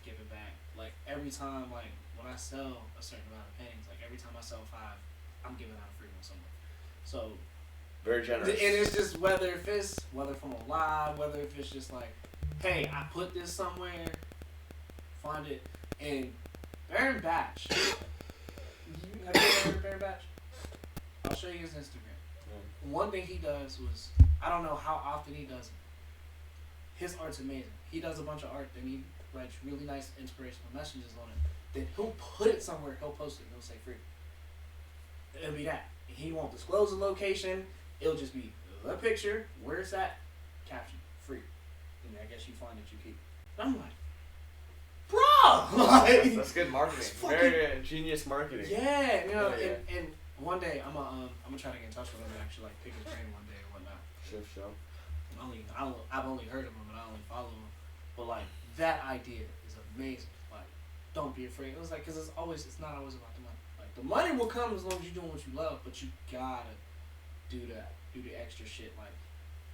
Speaker 2: giving back. Like every time, like when I sell a certain amount of paintings, like every time I sell 5, I'm giving out a free one somewhere. So
Speaker 1: very generous.
Speaker 2: And it's just whether from a live, whether if it's just like, hey, I put this somewhere, find it, and Baron Batch. Have you ever heard of Baron Batch? I'll show you his Instagram. One thing he does was, I don't know how often he does it. His art's amazing. He does a bunch of art, then he writes really nice inspirational messages on it. Then he'll put it somewhere, he'll post it, and he'll say free. It'll be that. He won't disclose the location. It'll just be a picture, where it's at, caption, free. And I guess you find it, you keep. And I'm like, bro! Like,
Speaker 1: that's good marketing. Very genius marketing.
Speaker 2: Yeah, you know, and one day I'm gonna try to get in touch with him and actually like pick his brain one day or whatnot.
Speaker 1: Sure.
Speaker 2: I've only heard of him and I only follow him, but like that idea is amazing. Like, don't be afraid. It was like, cause it's not always about the money. Like the money will come as long as you're doing what you love, but you gotta do the extra shit. Like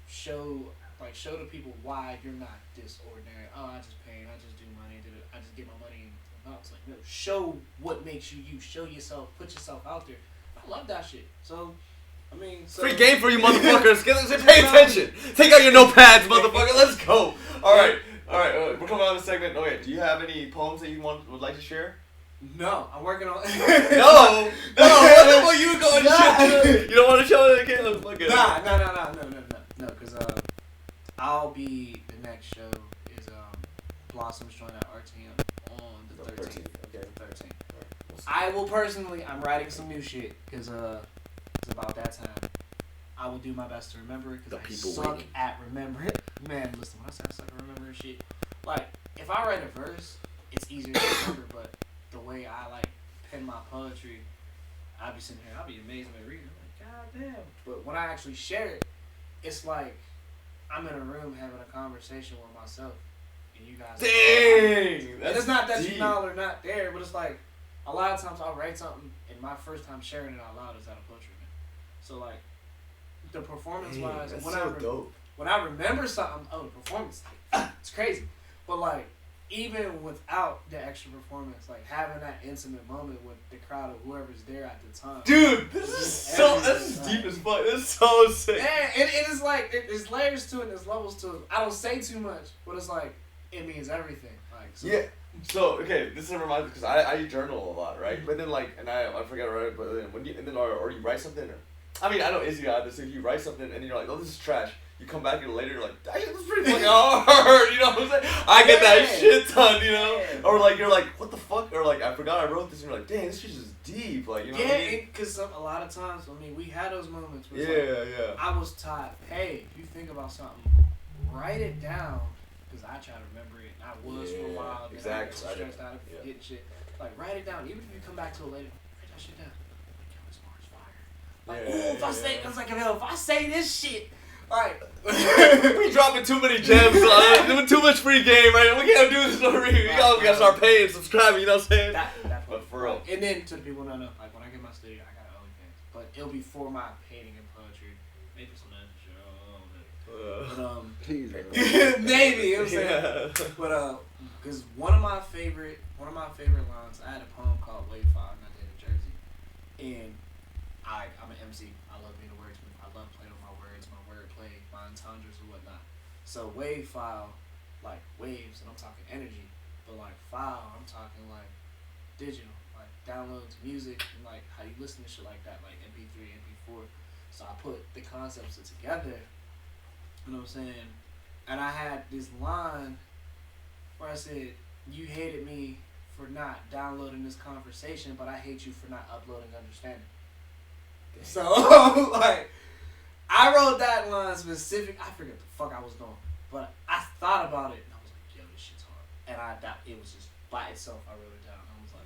Speaker 2: show the people why you're not this ordinary. Oh, I just paint, I just do money, I just get my money. No, it's like, no, show what makes you you. Show yourself, put yourself out there. I love that shit. So, I mean,
Speaker 1: free game for you motherfuckers. Pay attention. Take out your notepads, motherfucker. Let's go. All right. We're coming on the segment. Oh yeah, do you have any poems that you would like to share?
Speaker 2: No, I'm working on.
Speaker 1: No. What the fuck you going to share? You don't want to show it again?
Speaker 2: No, because I'll be the next show is Blossoms join at RTM on the 13th.
Speaker 1: Okay.
Speaker 2: The 13th. I will personally, I'm writing some new shit because it's about that time. I will do my best to remember it because I suck at remembering. Man, listen, when I say I suck at remembering shit, like if I write a verse, it's easier to remember. But the way I like pen my poetry, I'll be sitting here, I'll be amazed when I read it. I'm like, God damn. But when I actually share it, it's like I'm in a room having a conversation with myself, and you guys.
Speaker 1: Dang!
Speaker 2: And it's not that
Speaker 1: deep.
Speaker 2: you all are not there, but it's like a lot of times I'll write something, and my first time sharing it out loud is at a poetry event. So like the performance wise,
Speaker 1: That's
Speaker 2: when
Speaker 1: so dope.
Speaker 2: when I remember something, the performance, it's crazy. But like, even without the extra performance, like having that intimate moment with the crowd of whoever's there at the time.
Speaker 1: Dude, this is deep as fuck. This is so sick.
Speaker 2: Yeah, and it's like, there's layers to it, there's levels to it. I don't say too much, but it's like, it means everything. Like, so.
Speaker 1: Yeah. So okay, this reminds me because I journal a lot, right? But then like, and I forget to write it, but then when you or you write something, I mean I know Izzy got this. If you write something and you're like, oh, this is trash. You come back and later you're like, this is pretty fucking hard. You know what I'm saying? I get that shit ton, you know? Or like you're like, what the fuck? Or like I forgot I wrote this, and you're like, dang, this shit is deep. Like, you know?
Speaker 2: Yeah,
Speaker 1: what I mean?
Speaker 2: because a lot of times, I mean, we had those moments. Where
Speaker 1: Yeah.
Speaker 2: I was taught, hey, if you think about something, write it down, because I try to remember it. And I was for a while. And
Speaker 1: exactly.
Speaker 2: I get stressed out of forgetting shit. Like, write it down. Even if you come back to it later, write that shit down. Like, yo, this bar's fire. Like, ooh, if I say, I was like, yo, if I say this shit, like,
Speaker 1: we dropping too many gems, doing too much free game, right? We can't do this for free. We gotta start paying, subscribing. You know what I'm saying?
Speaker 2: That
Speaker 1: but for real.
Speaker 2: And then to the people who don't know, like when I get my studio, I got an OnlyFans, but it'll be for my painting and poetry, maybe some other shit.
Speaker 4: Please,
Speaker 2: But maybe, you know what I'm saying?
Speaker 1: Yeah.
Speaker 2: But because one of my favorite lines, I had a poem called Wave File, and I did in Jersey, and I'm an MC. I love being a wordsmith. I love playing with my words, my wordplay, my entendres and whatnot. So Wave File, like waves, and I'm talking energy, but like file, I'm talking like digital, like downloads, music, and like how you listen to shit like that, like MP3, MP4. So I put the concepts together. You know what I'm saying? And I had this line where I said, you hated me for not downloading this conversation, but I hate you for not uploading understanding. Damn. So, like, I wrote that line specific. I forget the fuck I was doing. But I thought about it, and I was like, yo, this shit's hard. And it was just by itself, I wrote it down. I was like,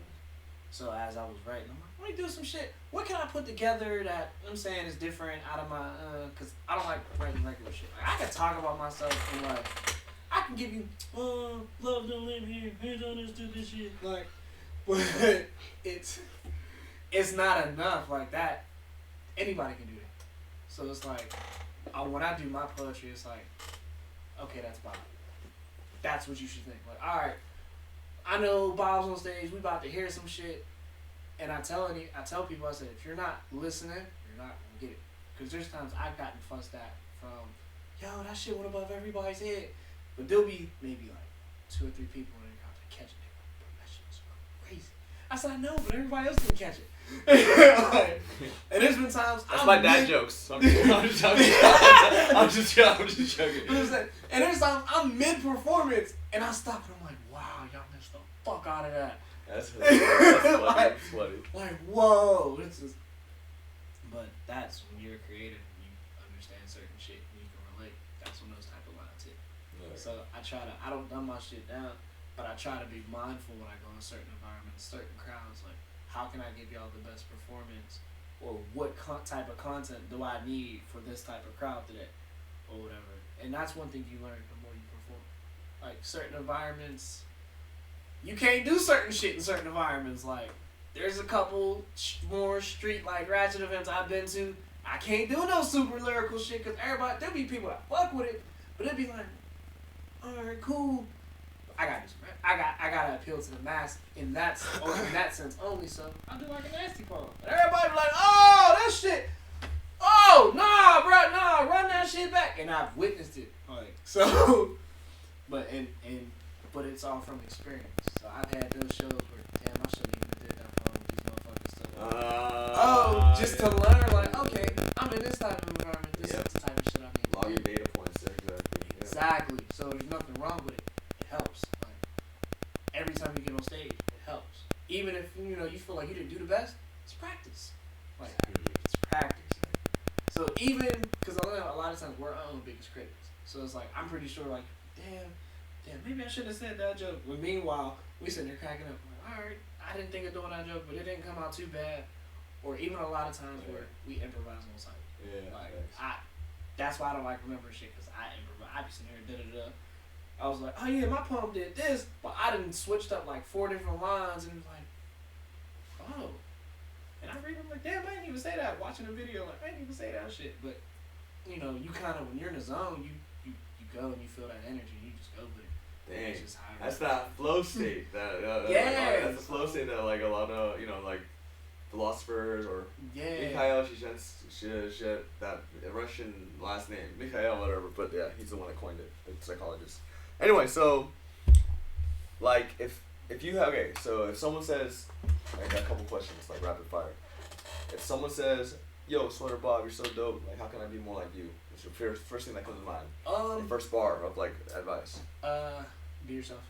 Speaker 2: so as I was writing, I'm like, let me do some shit. What can I put together that, I'm saying, is different out of my, because I don't like writing regular shit. Like, I can talk about myself and, like, I can give you, love don't live here, here's on this, do this shit. Like, but it's not enough like that. Anybody can do that. So it's like, when I do my poetry, it's like, okay, that's Bob. That's what you should think. Like, all right, I know Bob's on stage. We about to hear some shit, and I tell people, I said, if you're not listening, you're not gonna get it. Because there's times I've gotten fussed at from, yo, that shit went above everybody's head. But there'll be maybe like 2 or 3 people in the crowd that catch it. They're like, bro, that shit was crazy. I said, I know, but everybody else didn't catch it. Like, and there's been times
Speaker 1: That's my dad jokes. I'm just joking. I'm just joking.
Speaker 2: And there's times I'm mid-performance and I stop and I'm like, wow, y'all missed the fuck out of that.
Speaker 1: That's hilarious. That's funny.
Speaker 2: Like, whoa. But that's when you're creative and you understand certain shit and you can relate. That's when those type of lines hit. Yeah. So I don't dumb my shit down, but I try to be mindful when I go in certain environments, certain crowds. Like, how can I give y'all the best performance? Or what type of content do I need for this type of crowd today? Or whatever. And that's one thing you learn the more you perform. Like, certain environments, you can't do certain shit in certain environments. Like, there's a couple more street, like, ratchet events I've been to. I can't do no super lyrical shit because there'll be people that fuck with it, but it'll be like, alright, cool. I gotta appeal to the mass in that sense only. So I do like a nasty poem, and everybody be like, oh, that shit. Oh, nah, bro, nah, run that shit back. And I've witnessed it, like, so. But it's all from experience. So I've had those shows where, damn, I shouldn't even did that poem with these motherfuckers. Just to learn, like, okay, I'm in this type of environment. This is the type of shit I need.
Speaker 1: Log your data points there, exactly. Yeah.
Speaker 2: Exactly. So there's nothing wrong with it. It helps. Like, every time you get on stage, it helps. Even if you feel like you didn't do the best, it's practice. Like, it's practice. So even because a lot of times we're our own biggest critics. So it's like I'm pretty sure, like, damn, damn, maybe I shouldn't have said that joke. But meanwhile, we sitting there cracking up. Like, all right, I didn't think of doing that joke, but it didn't come out too bad. Or even a lot of times where we improvise on site.
Speaker 3: Yeah.
Speaker 2: Like,
Speaker 3: Thanks.
Speaker 2: that's why I don't like remembering shit, because I improvise. I be sitting here, da-da-da. I was like, oh yeah, my poem did this, but I done switched up like 4 different lines, and it was like, oh. And I read them like, damn, I didn't even say that. Watching the video, like, I didn't even say that shit. But, you know, you kind of, when you're in the zone, you go and you feel that energy, you just go with it.
Speaker 1: Dang.
Speaker 2: It's just how it
Speaker 1: That's
Speaker 2: is.
Speaker 1: that flow state.
Speaker 2: Yeah.
Speaker 1: That's the flow state that like a lot of like philosophers or
Speaker 2: Yeah.
Speaker 1: Mikhail Shishkin, that Russian last name, Mikhail whatever. But yeah, he's the one that coined it, the psychologist. Anyway, so like if you have so if someone says, I got a couple questions like rapid fire. If someone says, "Yo, Sweater Bob, you're so dope. Like, how can I be more like you?" What's your first thing that comes to mind? The first bar of like advice.
Speaker 2: Be yourself.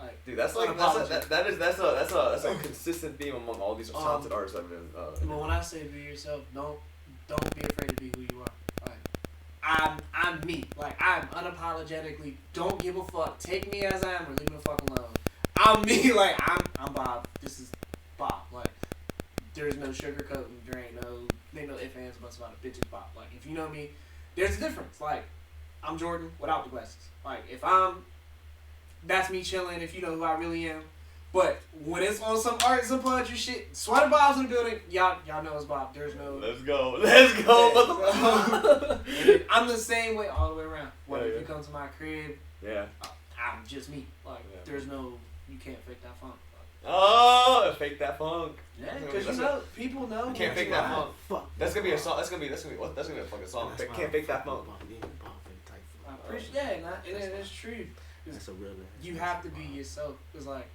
Speaker 2: Like,
Speaker 1: Dude, that's like that's a consistent theme among all these talented artists I've been.
Speaker 2: But when I say be yourself, don't be afraid to be who you are. Like, I'm me. Like, I'm unapologetically don't give a fuck. Take me as I am or leave me the fuck alone. I'm me. Like, I'm Bob. This is Bob. Like, there's no sugarcoating. There ain't no ifs, ands, buts about it. Bitch, it's Bob. Like, if you know me, there's a difference. Like, I'm Jordan without the glasses. Like, that's me chilling if you know who I really am. But when it's on some art, some poetry shit, Sweater Bob's in the building. Y'all know it's Bob. There's no.
Speaker 1: Let's go, motherfucker.
Speaker 2: I'm the same way all the way around. Whether if you come to my crib,
Speaker 1: yeah,
Speaker 2: I'm just me. Like, there's no, you can't fake that funk.
Speaker 1: Oh, fake that funk.
Speaker 2: Yeah, because people know.
Speaker 1: You can't fake that funk.
Speaker 2: Fuck.
Speaker 1: That's gonna be a song. That's gonna be what? That's gonna be a fucking song. Can't fake that funk.
Speaker 2: I appreciate that, and it's true.
Speaker 3: That's a real.
Speaker 2: You have to be yourself. It's like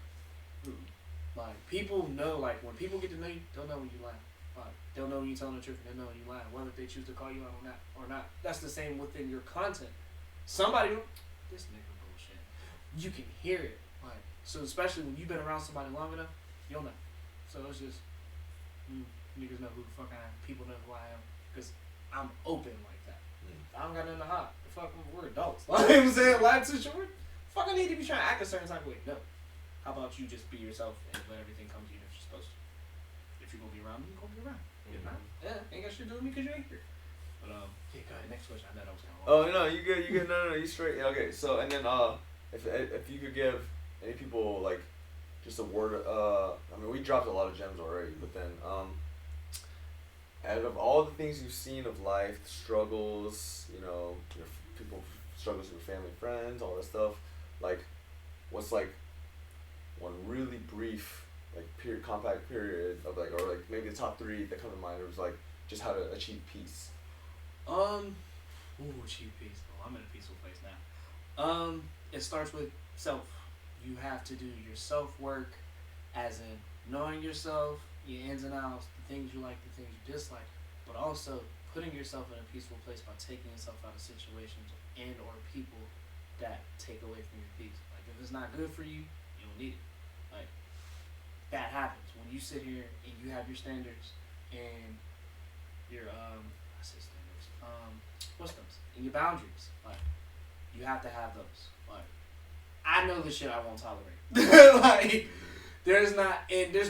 Speaker 2: people know. Like, when people get to know you, they'll know when you lie. Like, they'll know when you're telling the truth. They'll know when you lie. Whether they choose to call you out on that or not. That's the same within your content. Somebody, this nigga bullshit. You can hear it. Like, so especially when you've been around somebody long enough, you'll know. So it's just niggas know who the fuck I am. People know who I am because I'm open like that. I don't got nothing to hide. The fuck, we're adults. Like, you know what I'm saying, life too short. Fuck, I need to be trying to act a certain type of way. No. How about you just be yourself and let everything come to you if you're supposed to? If you're gonna be around me, you're gonna be around. If not, ain't got shit to do with me because you ain't here. But yeah, go ahead. Next question. I know that was kind of long.
Speaker 1: Oh no, you good. No, you straight. Okay, so and then if you could give any people like just a word. I mean, we dropped a lot of gems already, but then out of all the things you've seen of life, the struggles, you know, people struggles with family, friends, all that stuff. Like, what's like one really brief compact period of like, or like maybe the top 3 that come to mind? It was like just how to achieve peace.
Speaker 2: Achieve peace. Oh, I'm in a peaceful place now. It starts with self. You have to do your self work, as in knowing yourself, your ins and outs, the things you like, the things you dislike, but also putting yourself in a peaceful place by taking yourself out of situations and or people that take away from your peace. Like, if it's not good for you, you don't need it. Like, that happens when you sit here and you have your standards and your I say standards. What's those? And your boundaries. Like, you have to have those. Like, I know the shit I won't tolerate. Like, there's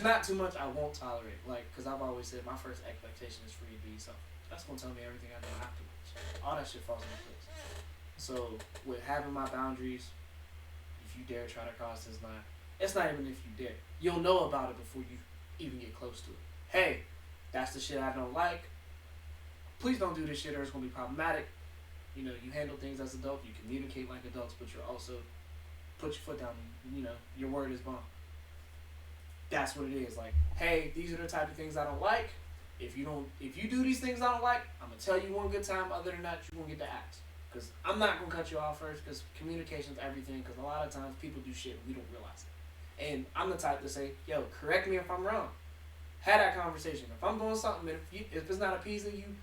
Speaker 2: not too much I won't tolerate. Like, because I've always said my first expectation is for you to be yourself. That's gonna tell me everything I know afterwards. All that shit falls into place. So with having my boundaries, if you dare try to cross this line, it's not even if you dare. You'll know about it before you even get close to it. Hey, that's the shit I don't like. Please don't do this shit or it's gonna be problematic. You know, you handle things as adults, you communicate like adults, but you're also put your foot down. You know, your word is bond. That's what it is. Like, hey, these are the type of things I don't like. If you do these things I don't like, I'm gonna tell you one good time. Other than that, you're gonna get the axe. Because I'm not gonna cut you off first. Because communication's everything. Because a lot of times people do shit and we don't realize it. And I'm the type to say, yo, correct me if I'm wrong. Have that conversation. If I'm doing something, if it's not appeasing you,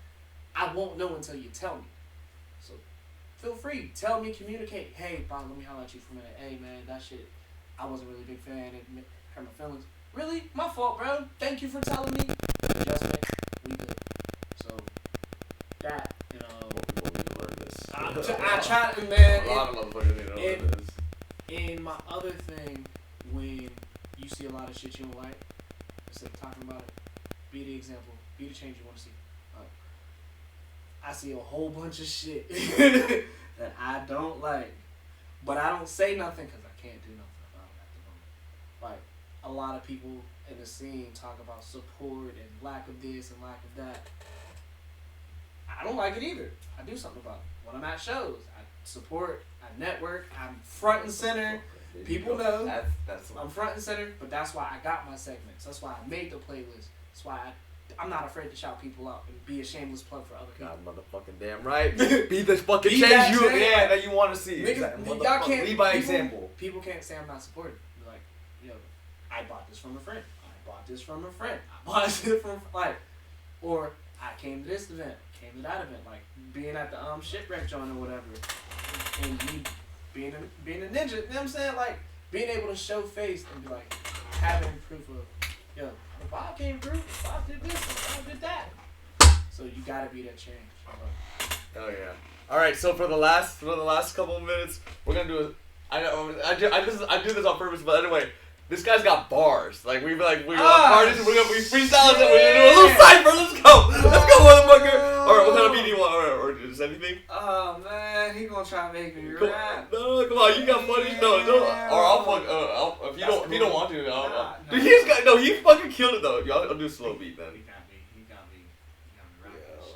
Speaker 2: I won't know until you tell me. So feel free, tell me, communicate. Hey, Bob, let me holler at you for a minute. Hey, man, that shit, I wasn't really a big fan. It hurt my feelings. Really? My fault, bro. Thank you for telling me. Adjustment. We good. So that, you know.
Speaker 1: People need to learn this.
Speaker 2: I try to, man.
Speaker 1: A lot of motherfuckers need to learn this.
Speaker 2: And my other thing, when you see a lot of shit you don't like, instead of talking about it, be the example, be the change you want to see. I see a whole bunch of shit that I don't like, but I don't say nothing because I can't do nothing about it at the moment. Like, a lot of people in the scene talk about support and lack of this and lack of that. I don't like it either. I do something about it. When I'm at shows, I support, I network, I'm front and center. People know
Speaker 1: That's
Speaker 2: I'm front and center, but that's why I got my segments. That's why I made the playlist. That's why I'm not afraid to shout people out and be a shameless plug for other people.
Speaker 1: God, motherfucking damn right. Be the fucking
Speaker 2: Be
Speaker 1: change
Speaker 2: that
Speaker 1: you,
Speaker 2: change.
Speaker 1: yeah, that you want to see.
Speaker 2: Niggas,
Speaker 1: Exactly.
Speaker 2: y'all can't.
Speaker 1: Lead by
Speaker 2: people,
Speaker 1: example.
Speaker 2: People can't say I'm not supportive. Be like, yo, I bought this from a friend. I bought this from a friend. I bought this from or I came to this event. Came to that event. Like being at the shipwreck joint or whatever, and me being a ninja. You know what I'm saying? Like being able to show face and be like having proof of, yo, if I came through, if I did this, if I did that. So you gotta be that change.
Speaker 1: Oh yeah. All right. So for the last couple of minutes, we're gonna do I do this on purpose, but anyway, this guy's got bars. Like we parties, and we freestyle, and we're gonna do a little cipher. Let's go, motherfucker. All right, what kind of beat do you want, or just anything?
Speaker 2: Oh man, he gonna try to make me
Speaker 1: Come,
Speaker 2: rap.
Speaker 1: no, come on, you got funny. No, or I'll fuck. If you don't want to, dude, he fucking killed it though. Y'all, I'll do a slow beat then.
Speaker 2: He got me rapping this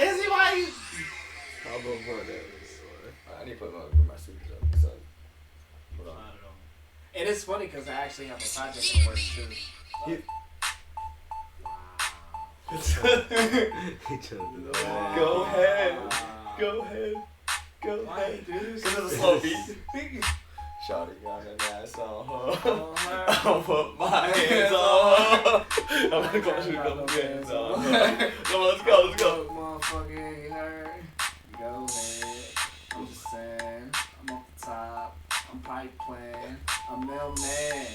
Speaker 2: shit. Is he why you?
Speaker 3: I'll go for that.
Speaker 1: I need to put my speakers up. So, hold on.
Speaker 2: And it's funny because I actually have a project in work too.
Speaker 1: He-
Speaker 3: He chose it.
Speaker 1: Go ahead. Go ahead. Go
Speaker 2: Why
Speaker 1: ahead.
Speaker 2: you do this?
Speaker 1: Cause it's a slow beat. Shawty got an ass on her. I'll put my hands on her. I'm gonna go shoot a couple hands on her. Come on, let's go.
Speaker 2: Motherfucker ain't hurt. Go ahead. I'm just saying. I'm off the top. I'm pipe playing. I'm mailman.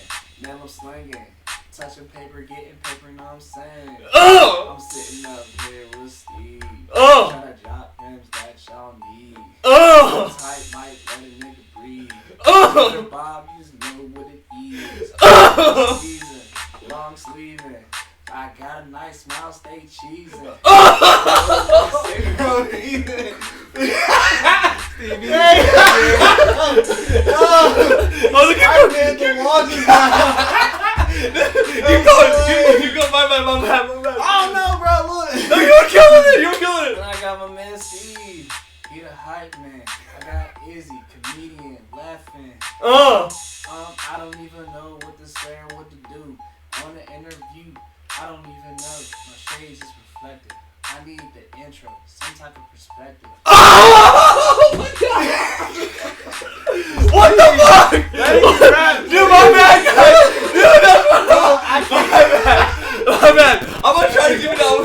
Speaker 2: Now I'm slinging. Touching paper, getting paper, know what I'm saying?
Speaker 1: Oh!
Speaker 2: I'm sitting up here with Steve.
Speaker 1: Oh!
Speaker 2: Trying to drop gems that y'all need.
Speaker 1: Oh!
Speaker 2: Tight might let a nigga breathe.
Speaker 1: Oh!
Speaker 2: Bob, you just know what it is.
Speaker 1: Oh!
Speaker 2: Season, long sleeving. I got a nice smile, stay cheesing.
Speaker 1: Oh! Oh, look at you go, my bad.
Speaker 2: Oh no, bro, look.
Speaker 1: No, you were killing it.
Speaker 2: And I got my man Steve. He the hype man. I got Izzy, comedian, laughing. I don't even know what to say or what to do. On the interview, I don't even know. My shades is reflected. I need the intro, some type of perspective.
Speaker 1: Oh my god! What the fuck? Dude, my bad, guys. Dude, that's my bad. I'm gonna try to give it out.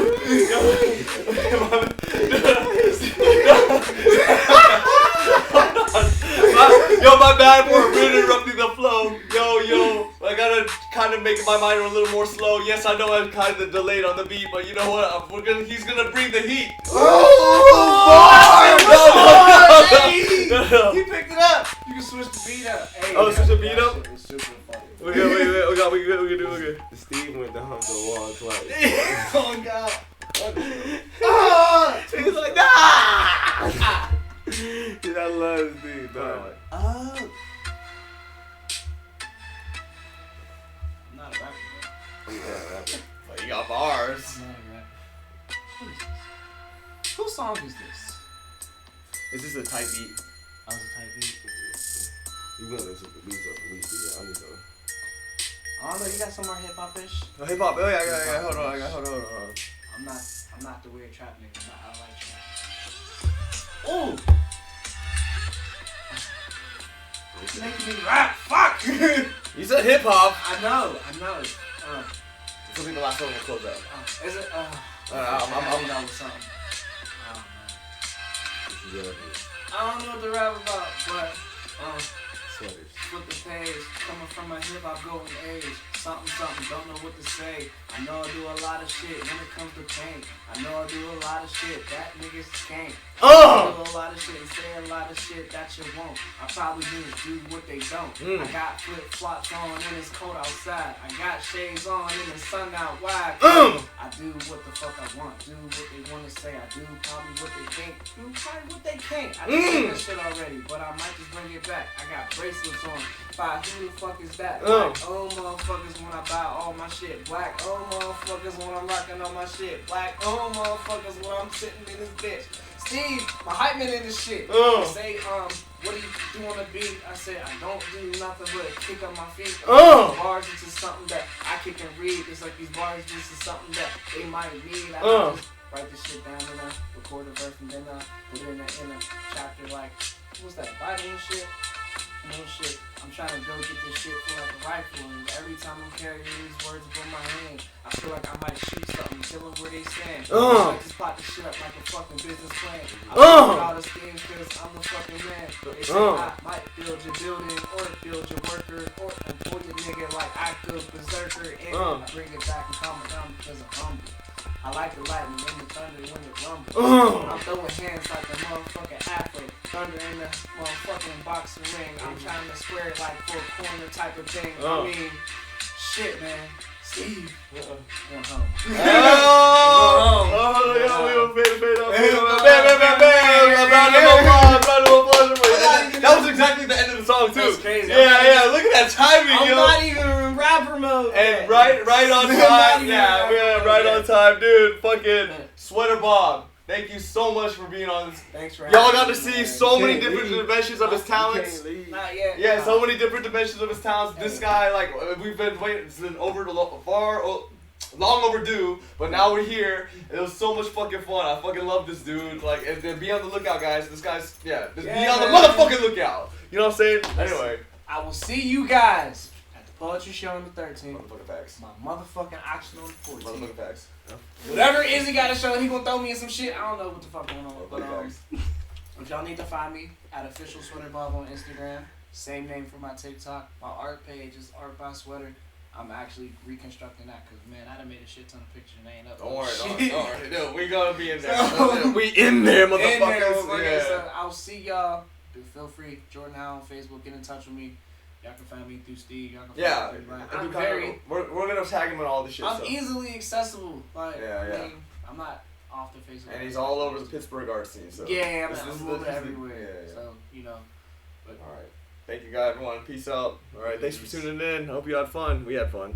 Speaker 1: Yo, my bad for interrupting the flow. Yo, I gotta kind of make my mind a little more slow. Yes, I know I'm kind of delayed on the beat, but you know what? He's gonna bring the heat. No.
Speaker 2: He picked it up. You can switch the beat up. Hey,
Speaker 1: Switch the beat up?
Speaker 2: Shit was super funny.
Speaker 1: We can do it.
Speaker 3: Steve went to hump the wall twice.
Speaker 2: Oh god.
Speaker 1: He's like, nah!
Speaker 3: Dude, I love Steve, dog.
Speaker 2: I'm not a rapper, bro.
Speaker 1: But you got bars.
Speaker 2: I'm not a rapper. What is this? Whose song is this?
Speaker 1: Is this a tight beat?
Speaker 2: I was a type beat.
Speaker 3: You gonna listen to the beats up at least, yeah. I'm just gonna.
Speaker 2: I don't know, you got some more hip hop-ish?
Speaker 1: Oh, hip hop. Oh, yeah. Hold on.
Speaker 2: I'm not the weird trap nigga. I don't like trap. Ooh! It's making me rap. Fuck!
Speaker 1: You said hip hop.
Speaker 2: I know.
Speaker 1: This will be the last one we'll close out.
Speaker 2: Is it?
Speaker 1: I'm
Speaker 2: down with something. Oh man.
Speaker 3: Yeah,
Speaker 2: I don't know what to rap about, but
Speaker 3: sweaters.
Speaker 2: flip the page, coming from a hip hop golden age. something, don't know what to say. I know I do a lot of shit when it comes to pain. I know I do a lot of shit that niggas can't. I do a lot of shit and say a lot of shit that you won't. I probably just do what they don't. I got flip-flops on and it's cold outside. I got shades on and the sun out wide. I do what the fuck I want. Do what they want to say. I do probably what they think. Do probably what they can't. I done said this shit already, but I might just bring it back. I got bracelets on. Who the fuck is that? Black, oh motherfuckers when I buy all my shit. Black, oh motherfuckers when I'm rocking on my shit. Black, oh motherfuckers when I'm sitting in this bitch. Steve, my hype man in this shit. They say, what do you do on the beat? I said, I don't do nothing but kick up my feet. Bars into something that I can read. It's like these bars just is something that they might need. I just write this shit down and record a verse and then put it in a chapter like, what's that, Bible and shit? No shit. I'm trying to go get this shit for like a rifle, and every time I'm carrying these words above my hand, I feel like I might shoot something, kill them where they stand. I might just pop this shit up like a fucking business plan. I build all this things cause I'm the fucking man. They say I might build your building, or build your workers, or employ your nigga like I could berserker, and I bring it back and calm it down because I'm humble. I like the lightning and the thunder when it rumbles. I'm throwing hands like a motherfucking afro. Thunder in the motherfucking boxing ring. I'm trying to square it like for a corner type of thing. I mean, shit, man. Steve. Going home.
Speaker 1: That was exactly the end of the song too.
Speaker 2: That's crazy.
Speaker 1: Yeah, look at that timing,
Speaker 2: I'm
Speaker 1: yo.
Speaker 2: not even in rapper mode.
Speaker 1: And right on time. Yeah, right on time, dude. Fucking Sweater Bob. Thank you so much for being on this.
Speaker 2: Thanks for having
Speaker 1: Y'all got
Speaker 2: me,
Speaker 1: to see
Speaker 2: man.
Speaker 1: so many different dimensions of his talents.
Speaker 2: Not yet.
Speaker 1: Yeah, so many different dimensions of his talents. This guy, like, we've been waiting. It's been long overdue, but now we're here. It was so much fucking fun. I fucking love this dude. Like, and be on the lookout, guys. This guy's, be on the motherfucking lookout. You know what I'm saying? Anyway.
Speaker 2: I will see you guys at the Poetry Show on the 13th.
Speaker 1: Motherfucking facts.
Speaker 2: My motherfucking auction on the 14th.
Speaker 1: Motherfucking facts.
Speaker 2: Whatever Izzy got to show, and he gonna throw me in some shit. I don't know what the fuck going on. But
Speaker 1: Facts.
Speaker 2: if y'all need to find me at official Sweater Bob on Instagram, same name for my TikTok. My art page is Art by Sweater. I'm actually reconstructing that because, man, I done made a shit ton of pictures and they ain't up.
Speaker 1: Don't worry. Dude, we gonna be in there. We in there, motherfuckers.
Speaker 2: So I'll see y'all. Feel free. Jordan Howe on Facebook. Get in touch with me. Y'all can find me through Steve. Y'all can find me.
Speaker 1: We're gonna tag him in all this shit.
Speaker 2: I'm easily accessible. Like,
Speaker 1: yeah.
Speaker 2: I mean, I'm not off the Facebook.
Speaker 1: And he's all over the Pittsburgh art scene. So
Speaker 2: yeah, I'm a little bit everywhere.
Speaker 1: Yeah.
Speaker 2: So, you know. But,
Speaker 1: all right. Thank you, guys. Everyone. Peace out. All right. Thanks for tuning in. Hope you had fun. We had fun.